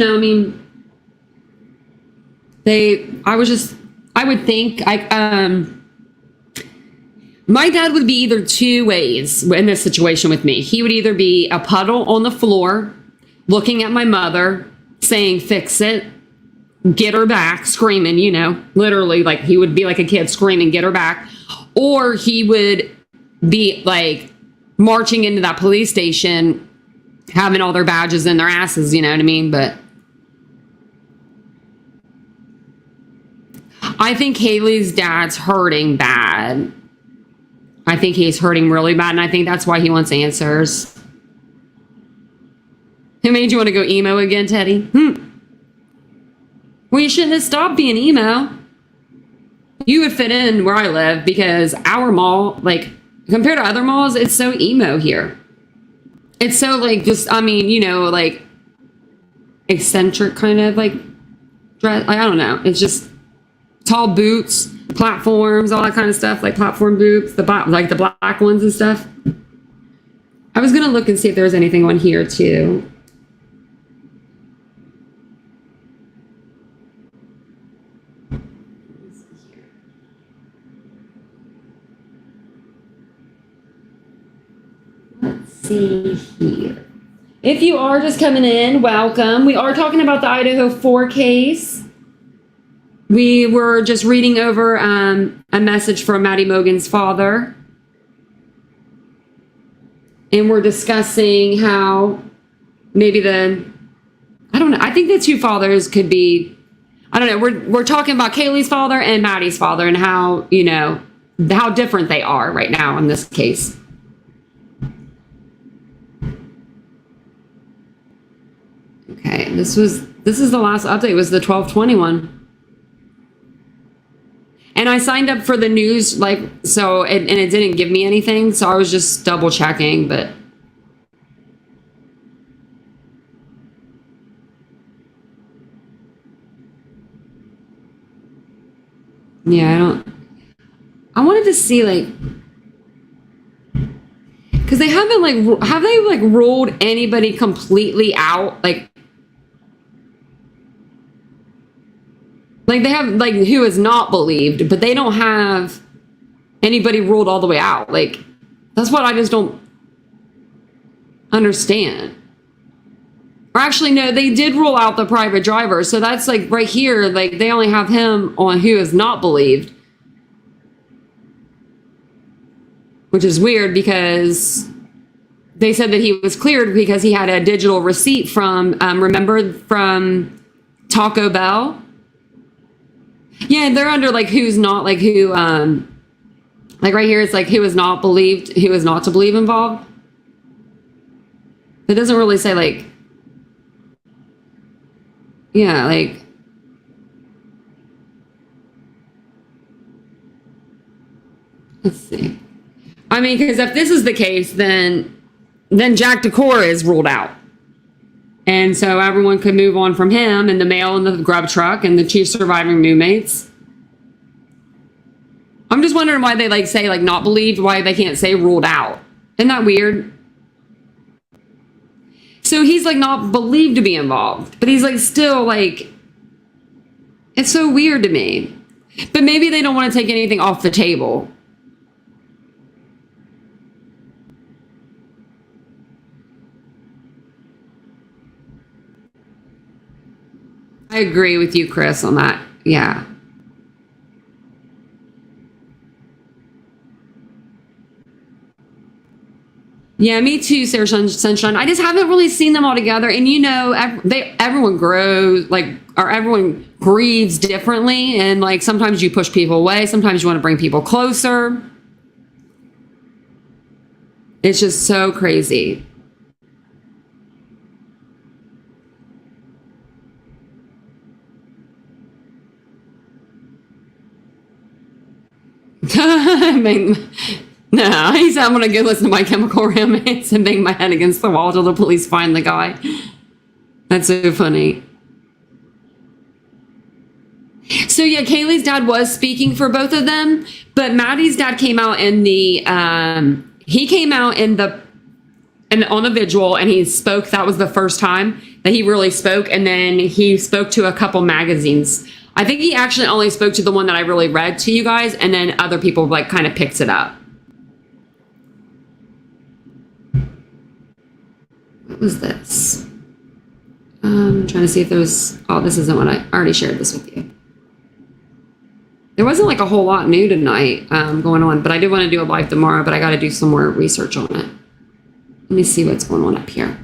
would think, my dad would be either two ways in this situation with me. He would either be a puddle on the floor, looking at my mother, saying, fix it, get her back, screaming, literally, like he would be like a kid screaming, get her back. Or he would be like marching into that police station, having all their badges in their asses, you know what I mean? But I think Haley's dad's hurting bad. I think he's hurting really bad, and I think that's why he wants answers. Who made you want to go emo again, Teddy? Well, you shouldn't have stopped being emo. You would fit in where I live because our mall, like, compared to other malls, it's so emo here. It's so, like, just, I mean, you know, like, eccentric kind of, like, dress. Like, I don't know. It's just tall boots, platforms, all that kind of stuff, like platform boots, the black ones and stuff. I was going to look and see if there was anything on here, too. Let's see here. If you are just coming in, welcome. We are talking about the Idaho 4 case. We were just reading over a message from Maddie Mogen's father. And we're discussing how maybe I don't know, I think the two fathers could be, I don't know, we're talking about Kaylee's father and Maddie's father and how, you know, how different they are right now in this case. Okay, this is the last update. It was the 12/21. And I signed up for the news, like, so, and it didn't give me anything, so I was just double checking, but. Yeah, I wanted to see, like, because they haven't, like, have they, like, ruled anybody completely out? Like they have, like, who is not believed, but they don't have anybody ruled all the way out. Like, that's what I just don't understand. Or actually, no, they did rule out the private driver. So that's, like, right here, like, they only have him on who is not believed. Which is weird because they said that he was cleared because he had a digital receipt from, remember, from Taco Bell? Yeah, they're under, like, who's not, like, who, like, right here, it's, like, who is not believed, who is not to believe involved. It doesn't really say, like, yeah, like, let's see. I mean, because if this is the case, then Jack Decor is ruled out. And so everyone could move on from him and the male in the grub truck and the two surviving roommates. I'm just wondering why they, like, say, like, not believed, why they can't say ruled out. Isn't that weird? So he's, like, not believed to be involved, but he's, like, still, like, it's so weird to me. But maybe they don't want to take anything off the table. I agree with you, Chris, on that. Yeah. Yeah, me too, Sarah Sunshine. I just haven't really seen them all together. And, you know, everyone grows, like, or everyone grieves differently. And, like, sometimes you push people away. Sometimes you want to bring people closer. It's just so crazy. I mean, no, he said, I'm going to go listen to My Chemical Romance and bang my head against the wall till the police find the guy. That's so funny. So, yeah, Kaylee's dad was speaking for both of them, but Maddie's dad came out in the, he came out on the vigil and he spoke. That was the first time that he really spoke. And then he spoke to a couple magazines. I think he actually only spoke to the one that I really read to you guys, and then other people, like, kind of picked it up. What was this? I'm trying to see if there was, oh, this isn't one. I already shared this with you. There wasn't, like, a whole lot new tonight going on, but I did want to do a live tomorrow, but I got to do some more research on it. Let me see what's going on up here.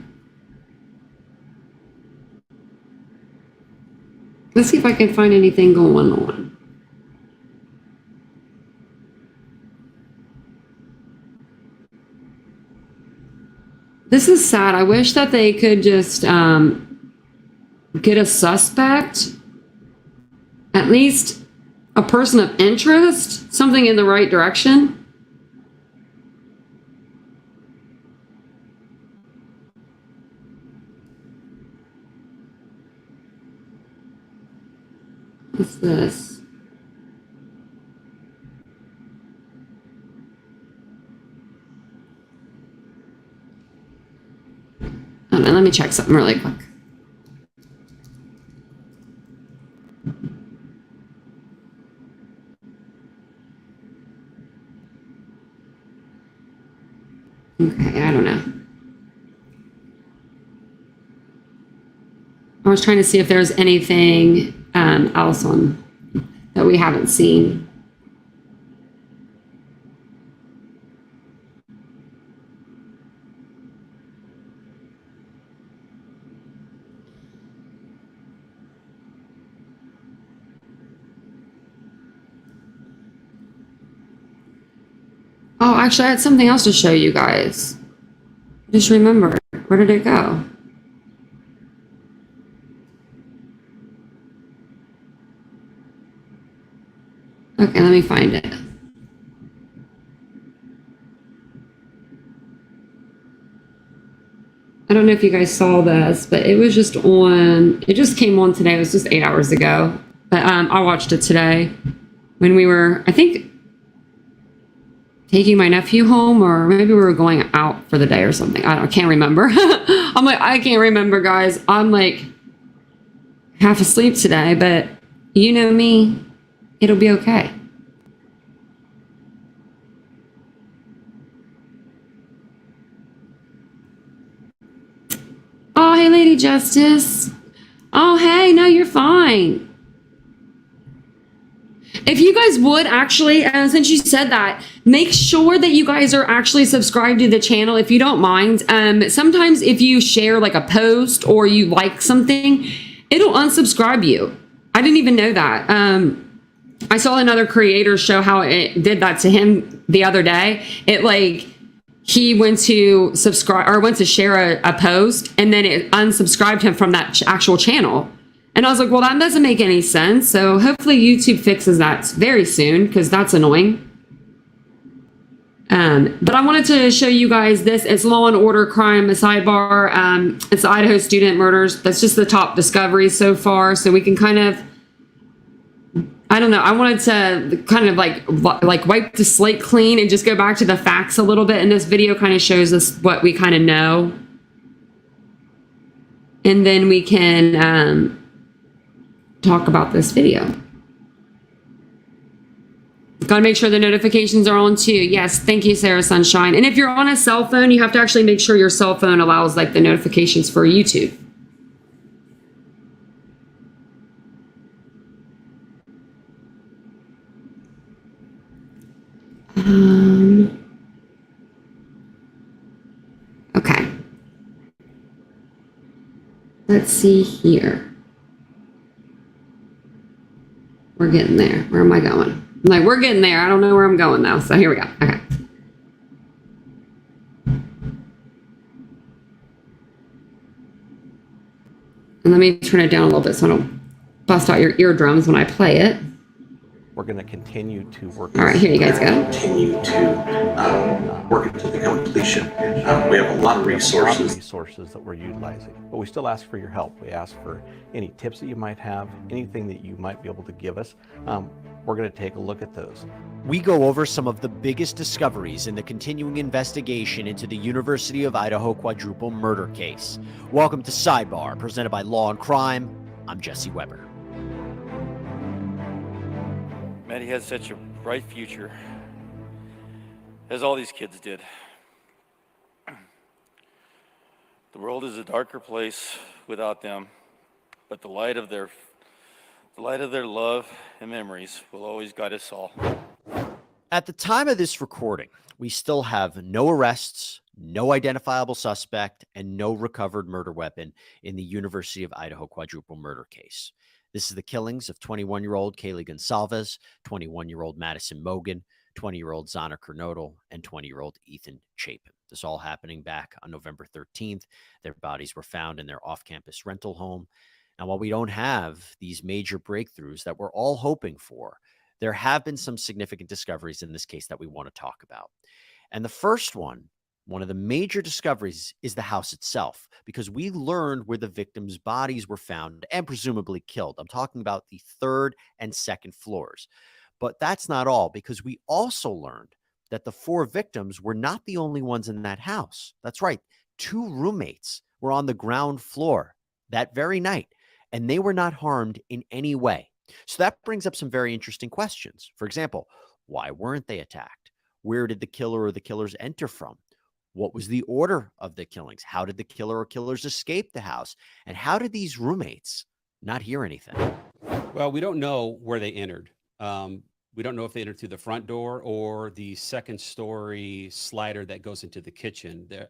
Let's see if I can find anything going on. This is sad. I wish that they could just get a suspect, at least a person of interest, something in the right direction. What's this? Oh, no, let me check something really quick. Okay, I don't know. I was trying to see if there's anything else on that we haven't seen. Oh, actually, I had something else to show you guys. Just remember, where did it go? Okay, let me find it. I don't know if you guys saw this, but it was just on, it just came on today. It was just 8 hours ago. But I watched it today when we were, I think, taking my nephew home, or maybe we were going out for the day or something. I can't remember. I'm like, I can't remember, guys. I'm like half asleep today, but you know me, it'll be okay. Oh, hey, Lady Justice. Oh, hey, no, you're fine. If you guys would actually, since you said that, make sure that you guys are actually subscribed to the channel if you don't mind. Sometimes if you share like a post or you like something, it'll unsubscribe you. I didn't even know that. I saw another creator show how it did that to him the other day. It like, he went to subscribe or went to share a post and then it unsubscribed him from that actual channel. And I was like, well, that doesn't make any sense. So hopefully YouTube fixes that very soon because that's annoying. But I wanted to show you guys this. It's Law and Order Crime, a sidebar. It's the Idaho student murders. That's just the top discoveries so far. So we can kind of, I don't know. I wanted to kind of like wipe the slate clean and just go back to the facts a little bit. And this video kind of shows us what we kind of know. And then we can talk about this video. Got to make sure the notifications are on too. Yes, thank you, Sarah Sunshine. And if you're on a cell phone, you have to actually make sure your cell phone allows like the notifications for YouTube. Okay. Let's see here. We're getting there. Where am I going? I'm like, we're getting there. I don't know where I'm going though. So here we go. Okay. And let me turn it down a little bit so I don't bust out your eardrums when I play it. We're going to continue to work. All right, here you guys go. Continue to work it to the completion. We have a lot of resources that we're utilizing, but we still ask for your help. We ask for any tips that you might have, anything that you might be able to give us. We're going to take a look at those. We go over some of the biggest discoveries in the continuing investigation into the University of Idaho quadruple murder case. Welcome to Sidebar, presented by Law and Crime. I'm Jesse Weber. Maddie has such a bright future, as all these kids did. The world is a darker place without them, but the light of their love and memories will always guide us all. At the time of this recording, we still have no arrests, no identifiable suspect, and no recovered murder weapon in the University of Idaho quadruple murder case. This is the killings of 21-year-old Kaylee Gonsalves, 21-year-old Madison Mogen, 20-year-old Zana Kernodle, and 20-year-old Ethan Chapin. This all happening back on November 13th. Their bodies were found in their off-campus rental home. Now, while we don't have these major breakthroughs that we're all hoping for, there have been some significant discoveries in this case that we want to talk about. And the first one of the major discoveries, is the house itself, because we learned where the victims' bodies were found and presumably killed. I'm talking about the third and second floors. But that's not all, because we also learned that the 4 victims were not the only ones in that house. That's right. 2 roommates were on the ground floor that very night, and they were not harmed in any way. So that brings up some very interesting questions. For example, why weren't they attacked? Where did the killer or the killers enter from? What was the order of the killings? How did the killer or killers escape the house? And how did these roommates not hear anything? Well, we don't know where they entered. We don't know if they entered through the front door or the second story slider that goes into the kitchen. There,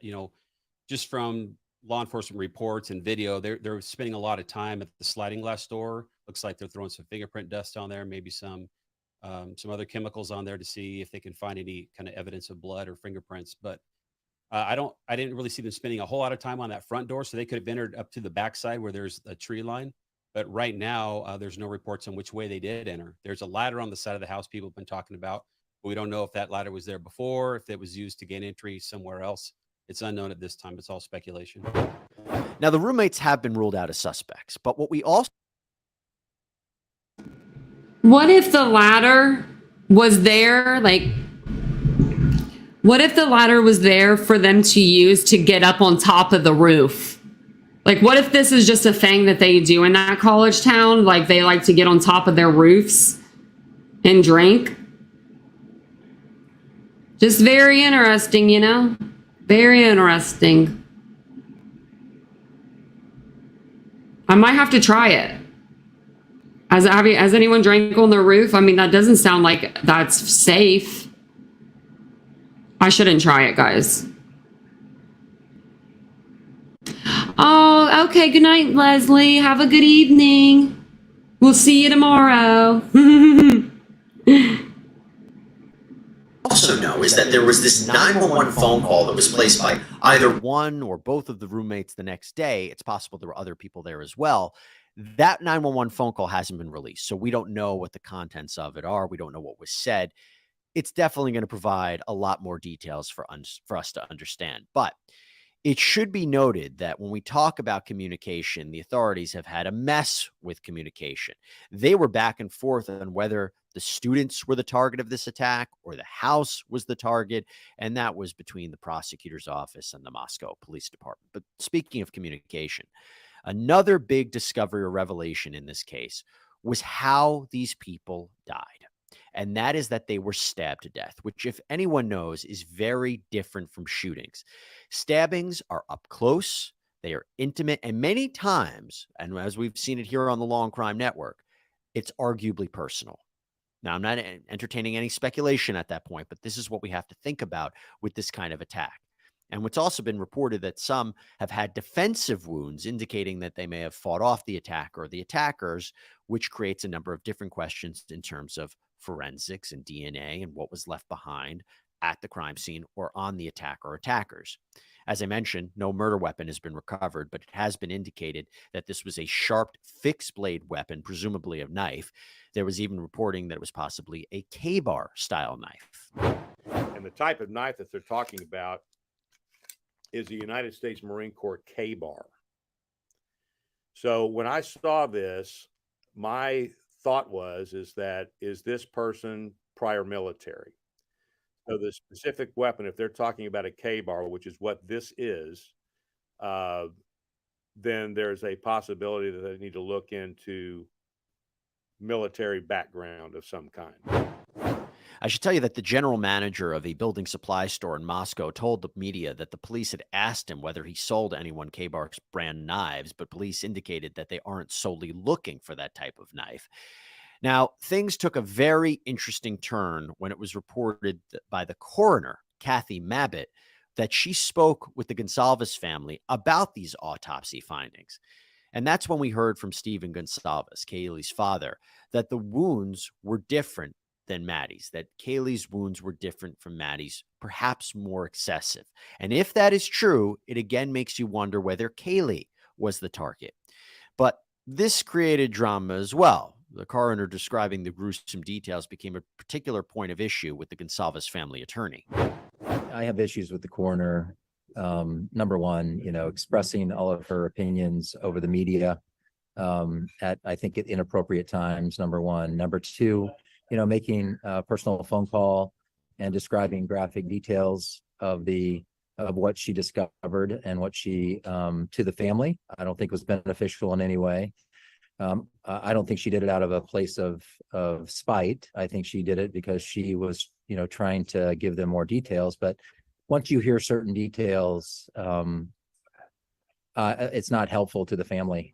just from law enforcement reports and video, they're spending a lot of time at the sliding glass door. Looks like they're throwing some fingerprint dust on there, maybe some other chemicals on there to see if they can find any kind of evidence of blood or fingerprints. But I didn't really see them spending a whole lot of time on that front door, so they could have entered up to the backside where there's a tree line. But right now, there's no reports on which way they did enter. There's a ladder on the side of the house people have been talking about, but we don't know if that ladder was there before, if it was used to gain entry somewhere else. It's unknown at this time. It's all speculation. Now, the roommates have been ruled out as suspects, but what we also... What if the ladder was there, what if the ladder was there for them to use to get up on top of the roof? Like, what if this is just a thing that they do in that college town? Like, they like to get on top of their roofs and drink? Just very interesting, Very interesting. I might have to try it. Has anyone drank on the roof? I mean, that doesn't sound like that's safe. I shouldn't try it, guys. Oh, okay. Good night, Leslie. Have a good evening. We'll see you tomorrow. also know is that there was this 911 phone call that was placed by either one or both of the roommates the next day. It's possible there were other people there as well. That 911 phone call hasn't been released, so we don't know what the contents of it are. We don't know what was said. It's definitely going to provide a lot more details for us to understand. But it should be noted that when we talk about communication, the authorities have had a mess with communication. They were back and forth on whether the students were the target of this attack or the house was the target, and that was between the prosecutor's office and the Moscow Police Department. But speaking of communication, another big discovery or revelation in this case was how these people died. And that is that they were stabbed to death, which, if anyone knows, is very different from shootings. Stabbings are up close, they are intimate, and many times, and as we've seen it here on the Law and Crime Network, it's arguably personal. Now, I'm not entertaining any speculation at that point, but this is what we have to think about with this kind of attack. And what's also been reported that some have had defensive wounds, indicating that they may have fought off the attacker or the attackers, which creates a number of different questions in terms of forensics and DNA and what was left behind at the crime scene or on the attacker or attackers. As I mentioned, no murder weapon has been recovered, but it has been indicated that this was a sharp fixed blade weapon, presumably a knife. There was even reporting that it was possibly a K-bar style knife. And the type of knife that they're talking about is the United States Marine Corps K-bar. So when I saw this, my thought is this person prior military? So the specific weapon, if they're talking about a K-bar, which is what this is, then there's a possibility that they need to look into military background of some kind. I should tell you that the general manager of a building supply store in Moscow told the media that the police had asked him whether he sold anyone K-bar brand knives, but police indicated that they aren't solely looking for that type of knife. Now, things took a very interesting turn when it was reported by the coroner, Kathy Mabbitt, that she spoke with the Gonsalves family about these autopsy findings. And that's when we heard from Stephen Gonsalves, Kaylee's father, that the wounds were different than Maddie's, that Kaylee's wounds were different from Maddie's perhaps more excessive. And if that is true, it again makes you wonder whether Kaylee was the target. But this created drama as well. The coroner describing the gruesome details became a particular point of issue with the Gonsalves family attorney. I have issues with the coroner. Number one, expressing all of her opinions over the media at, I think, at inappropriate times, number one. Number two, making a personal phone call and describing graphic details of what she discovered and what she to the family, I don't think was beneficial in any way. I don't think she did it out of a place of spite. I think she did it because she was, trying to give them more details. But once you hear certain details, it's not helpful to the family.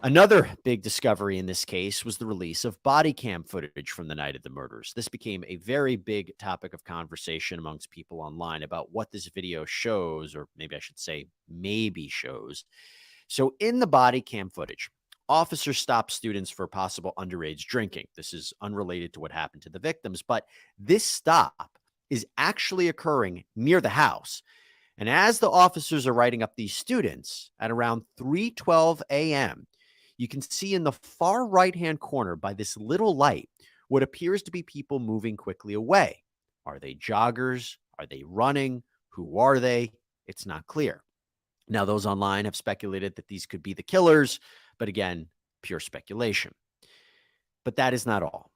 Another big discovery in this case was the release of body cam footage from the night of the murders. This became a very big topic of conversation amongst people online about what this video shows, or maybe I should say maybe shows. So in the body cam footage, officers stopped students for possible underage drinking. This is unrelated to what happened to the victims, but this stop is actually occurring near the house. And as the officers are writing up these students at around 3:12 a.m., you can see in the far right-hand corner by this little light what appears to be people moving quickly away. Are they joggers? Are they running? Who are they? It's not clear. Now, those online have speculated that these could be the killers, but again, pure speculation. But that is not all,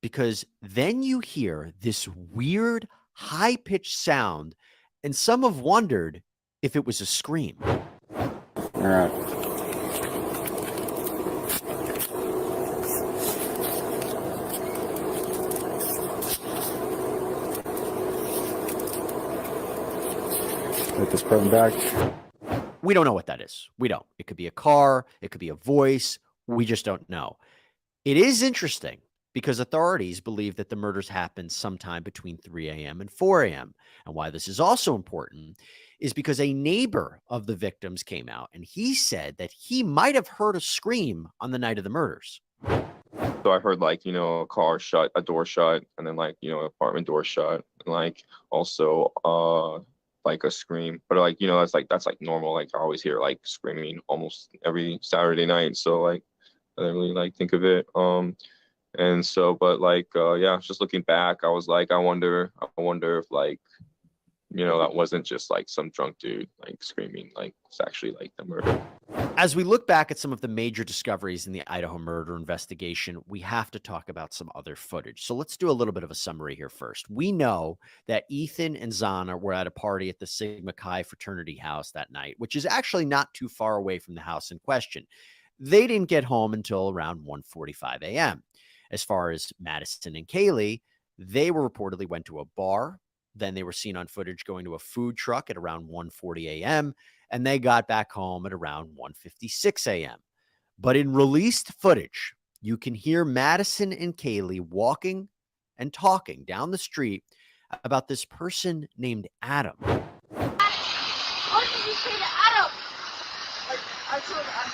because then you hear this weird, high-pitched sound, and some have wondered if it was a scream. All right. Put this curtain back. We don't know what that is. We don't. It could be a car. It could be a voice. We just don't know. It is interesting because authorities believe that the murders happened sometime between 3 a.m. and 4 a.m. And why this is also important is because a neighbor of the victims came out and he said that he might have heard a scream on the night of the murders. So I heard a car shut, a door shut, and then apartment door shut, and also a scream. But that's normal. I always hear screaming almost every Saturday night. So I didn't really think of it. And so, but just looking back, I was I wonder if that wasn't just some drunk dude screaming, it's actually the murder. As we look back at some of the major discoveries in the Idaho murder investigation, we have to talk about some other footage. So let's do a little bit of a summary here first. We know that Ethan and Zana were at a party at the Sigma Chi fraternity house that night, which is actually not too far away from the house in question. They didn't get home until around 1:45 a.m. As far as Madison and Kaylee, they were reportedly went to a bar. Then they were seen on footage going to a food truck at around 1:40 a.m. and they got back home at around 1:56 a.m. But in released footage, you can hear Madison and Kaylee walking and talking down the street about this person named Adam. What did you say to Adam? I told Adam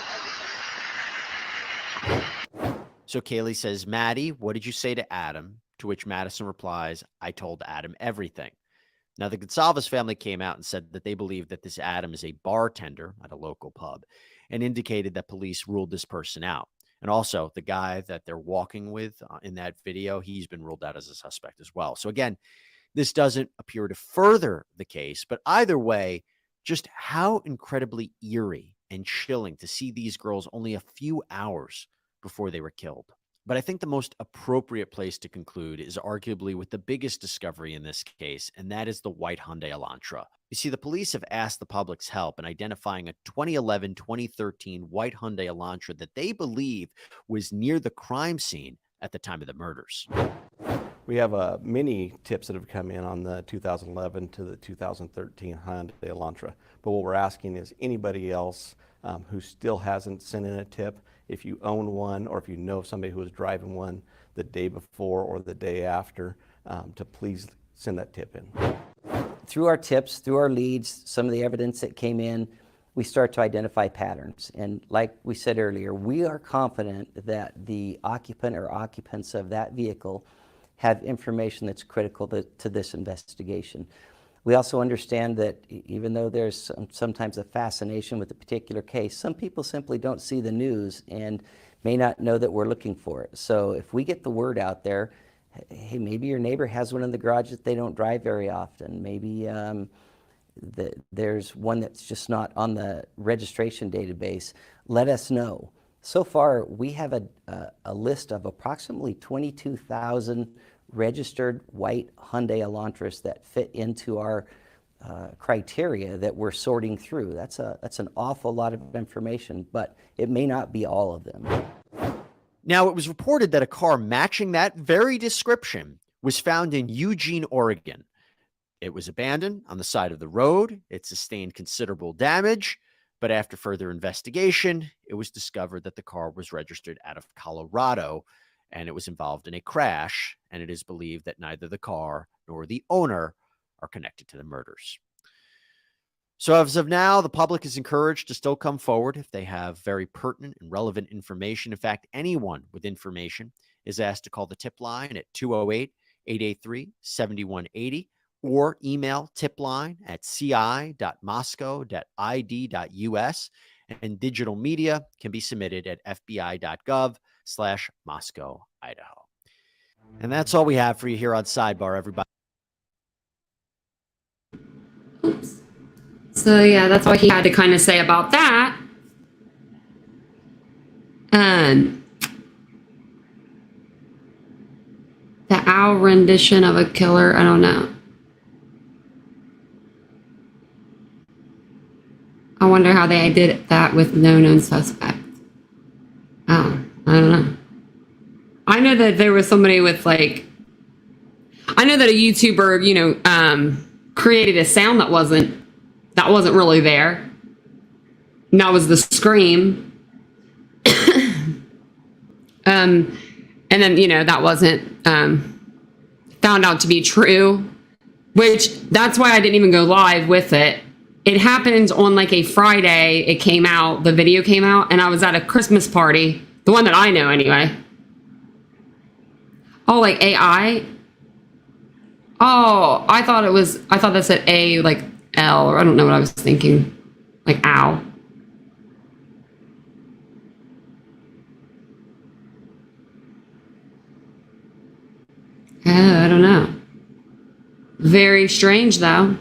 everything. So Kaylee says, Maddie, what did you say to Adam? To which Madison replies, I told Adam everything. Now, the Gonsalves family came out and said that they believe that this Adam is a bartender at a local pub and indicated that police ruled this person out. And also, the guy that they're walking with in that video, he's been ruled out as a suspect as well. So again, this doesn't appear to further the case, but either way, just how incredibly eerie and chilling to see these girls only a few hours before they were killed. But I think the most appropriate place to conclude is arguably with the biggest discovery in this case, and that is the white Hyundai Elantra. You see, the police have asked the public's help in identifying a 2011-2013 white Hyundai Elantra that they believe was near the crime scene at the time of the murders. We have many tips that have come in on the 2011 to the 2013 Hyundai Elantra. But what we're asking is anybody else who still hasn't sent in a tip, if you own one or if you know of somebody who was driving one the day before or the day after, to please send that tip in. Through our tips, through our leads, some of the evidence that came in, we start to identify patterns. And like we said earlier, we are confident that the occupant or occupants of that vehicle have information that's critical to this investigation. We also understand that even though there's sometimes a fascination with a particular case, some people simply don't see the news and may not know that we're looking for it. So if we get the word out there, hey, maybe your neighbor has one in the garage that they don't drive very often. Maybe there's one that's just not on the registration database. Let us know. So far, we have a list of approximately 22,000 registered white Hyundai Elantras that fit into our criteria that we're sorting through. That's an awful lot of information, but it may not be all of them. Now, it was reported that a car matching that very description was found in Eugene, Oregon. It was abandoned on the side of the road. It sustained considerable damage, but after further investigation, it was discovered that the car was registered out of Colorado, and it was involved in a crash, and it is believed that neither the car nor the owner are connected to the murders. So as of now, the public is encouraged to still come forward if they have very pertinent and relevant information. In fact, anyone with information is asked to call the tip line at 208-883-7180 or email tipline@ci.moscow.id.us, and digital media can be submitted at fbi.gov/Moscow, Idaho. And that's all we have for you here on Sidebar, everybody. Oops. So yeah, that's all he had to kind of say about that. The owl rendition of a killer, I don't know. I wonder how they did that with no known suspect. Oh, I don't know. I know that there was somebody with I know that a YouTuber, created a sound that wasn't really there. And that was the scream. And then, that wasn't found out to be true, which that's why I didn't even go live with it. It happened on a Friday. It came out, the video came out, and I was at a Christmas party, the one that I know anyway. Oh, AI? Oh, I thought that said A, L, or I don't know what I was thinking. Ow. I don't know. Very strange, though.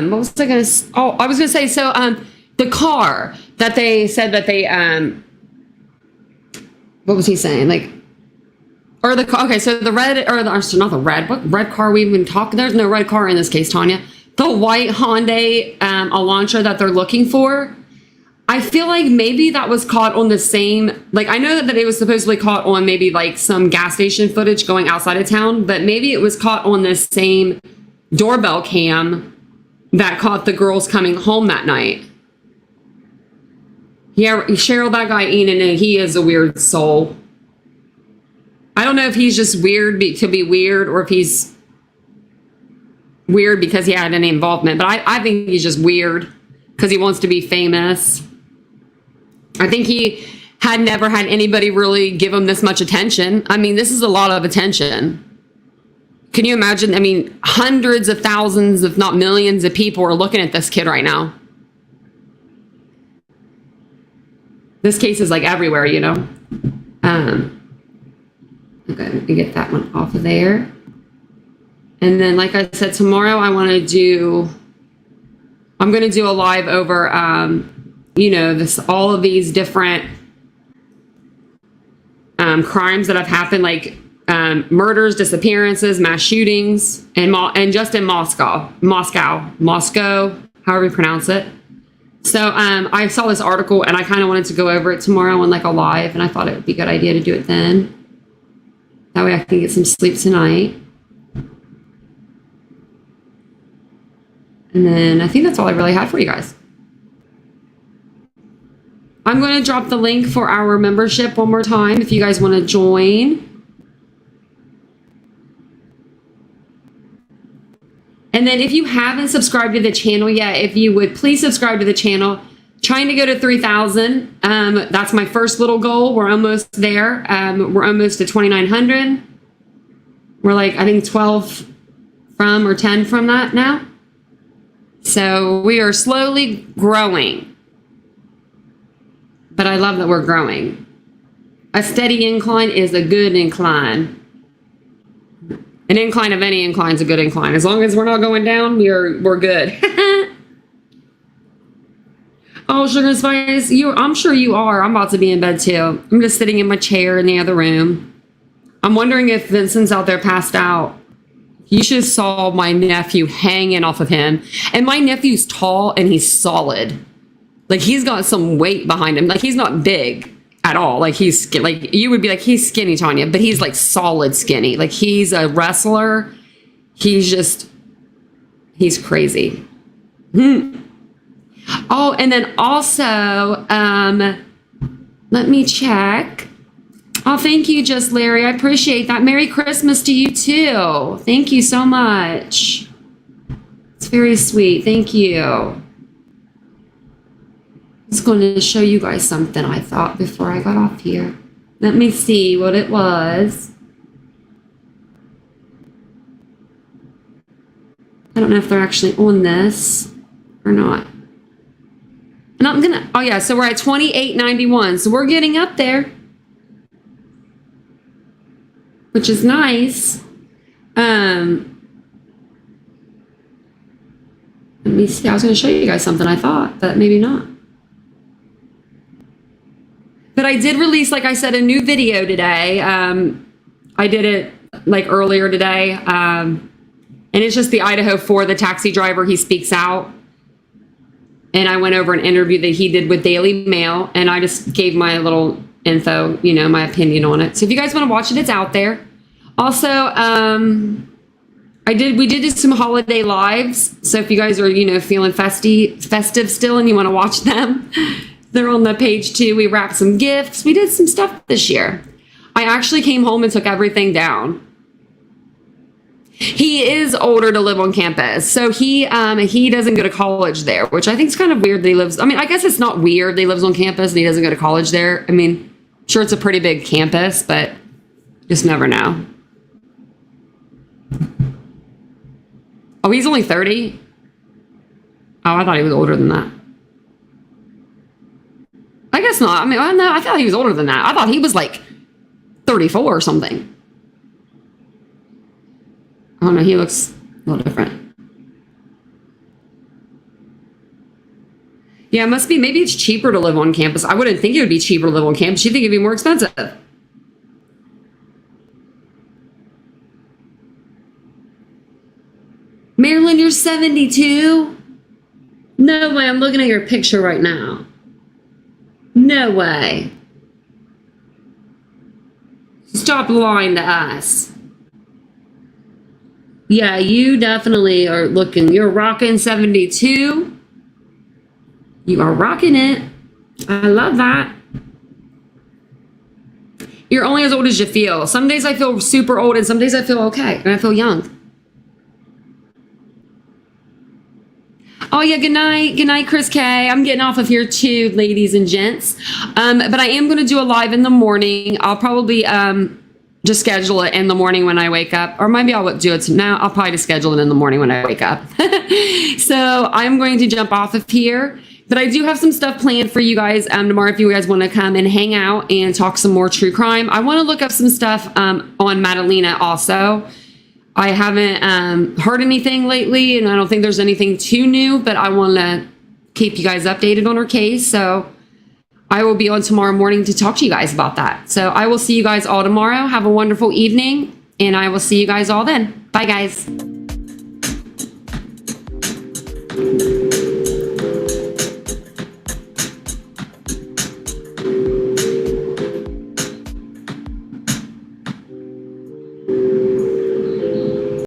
What was I gonna? I was gonna say. So, the car that they said that they what was he saying? Or the car? Okay, so the red not the red. What red car we even talking? There's no red car in this case, Tanya. The white Hyundai Elantra that they're looking for. I feel like maybe that was caught on the same, I know that it was supposedly caught on maybe some gas station footage going outside of town, but maybe it was caught on the same doorbell cam that caught the girls coming home that night. Yeah, Cheryl, that guy Enan, he is a weird soul. I don't know if he's just weird to be weird, or if he's weird because he had any involvement, but I think he's just weird because he wants to be famous. I think he had never had anybody really give him this much attention. I mean, this is a lot of attention. Can you imagine? I mean, hundreds of thousands, if not millions of people are looking at this kid right now. This case is everywhere, Okay, let me get that one off of there. And then, like I said, tomorrow I'm going to do a live over, all of these different crimes that have happened, murders, disappearances, mass shootings, and just in Moscow, however you pronounce it. So I saw this article and I kind of wanted to go over it tomorrow on a live, and I thought it would be a good idea to do it then. That way I can get some sleep tonight. And then I think that's all I really had for you guys. I'm going to drop the link for our membership one more time if you guys want to join. And then if you haven't subscribed to the channel yet, if you would please subscribe to the channel. trying to go to 3,000. That's my first little goal. We're almost there. We're almost to 2,900. We're like, I think 12 from or 10 from that now. So we are slowly growing. But I love that we're growing. A steady incline is a good incline. An incline of any incline is a good incline. As long as we're not going down, we're good. Oh, Sugar Spice, I'm sure you are. I'm about to be in bed too. I'm just sitting in my chair in the other room. I'm wondering if Vincent's out there passed out. You should have saw my nephew hanging off of him. And my nephew's tall and he's solid. Like he's got some weight behind him. Like he's not big at all. Like he's like you would be like he's skinny, Tanya, but he's like solid skinny. Like he's a wrestler. He's crazy. Oh, and then also, let me check. Oh, thank you, Just Larry. I appreciate that. Merry Christmas to you too. Thank you so much. It's very sweet. Thank you. I'm just going to show you guys something I thought before I got off here. Let me see what it was. I don't know if they're actually on this or not. And I'm gonna, oh yeah, so we're at 28.91. So we're getting up there, which is nice. Let me see, I was gonna show you guys something I thought, but maybe not. But I did release, like I said, a new video today. I did it like earlier today. And it's just the Idaho for the taxi driver. He speaks out. And I went over an interview that he did with Daily Mail, and I just gave my little info, you know, my opinion on it. So if you guys want to watch it, it's out there. Also, we did do some holiday lives. So if you guys are, you know, feeling festive still and you want to watch them, they're on the page too. We wrapped some gifts. We did some stuff this year. I actually came home and took everything down. He is older to live on campus. So he doesn't go to college there, which I think is kind of weird that he lives. I mean, I guess it's not weird that he lives on campus and he doesn't go to college there. I mean, sure, it's a pretty big campus, but just never know. Oh, he's only 30? Oh, I thought he was older than that. I guess not. I mean, no, I thought he was older than that. I thought he was like 34 or something. Oh no, he looks a little different. Yeah, it must be. Maybe it's cheaper to live on campus. I wouldn't think it would be cheaper to live on campus. You'd think it'd be more expensive. Marilyn, you're 72? No way. I'm looking at your picture right now. No way. Stop lying to us. Yeah, you definitely are looking. You're rocking 72. You are rocking it. I love that. You're only as old as you feel. Some days I feel super old and some days I feel okay and I feel young. Oh yeah, good night. Good night, Chris K. I'm getting off of here too, ladies and gents. But I am going to do a live in the morning. I'll probably just schedule it in the morning when I wake up, or maybe I'll do it now. I'll probably just schedule it in the morning when I wake up. So I'm going to jump off of here, but I do have some stuff planned for you guys tomorrow if you guys want to come and hang out and talk some more true crime. I want to look up some stuff on Madalena also. I haven't heard anything lately, and I don't think there's anything too new, but I want to keep you guys updated on her case. So I will be on tomorrow morning to talk to you guys about that. So I will see you guys all tomorrow. Have a wonderful evening, and I will see you guys all then. Bye, guys.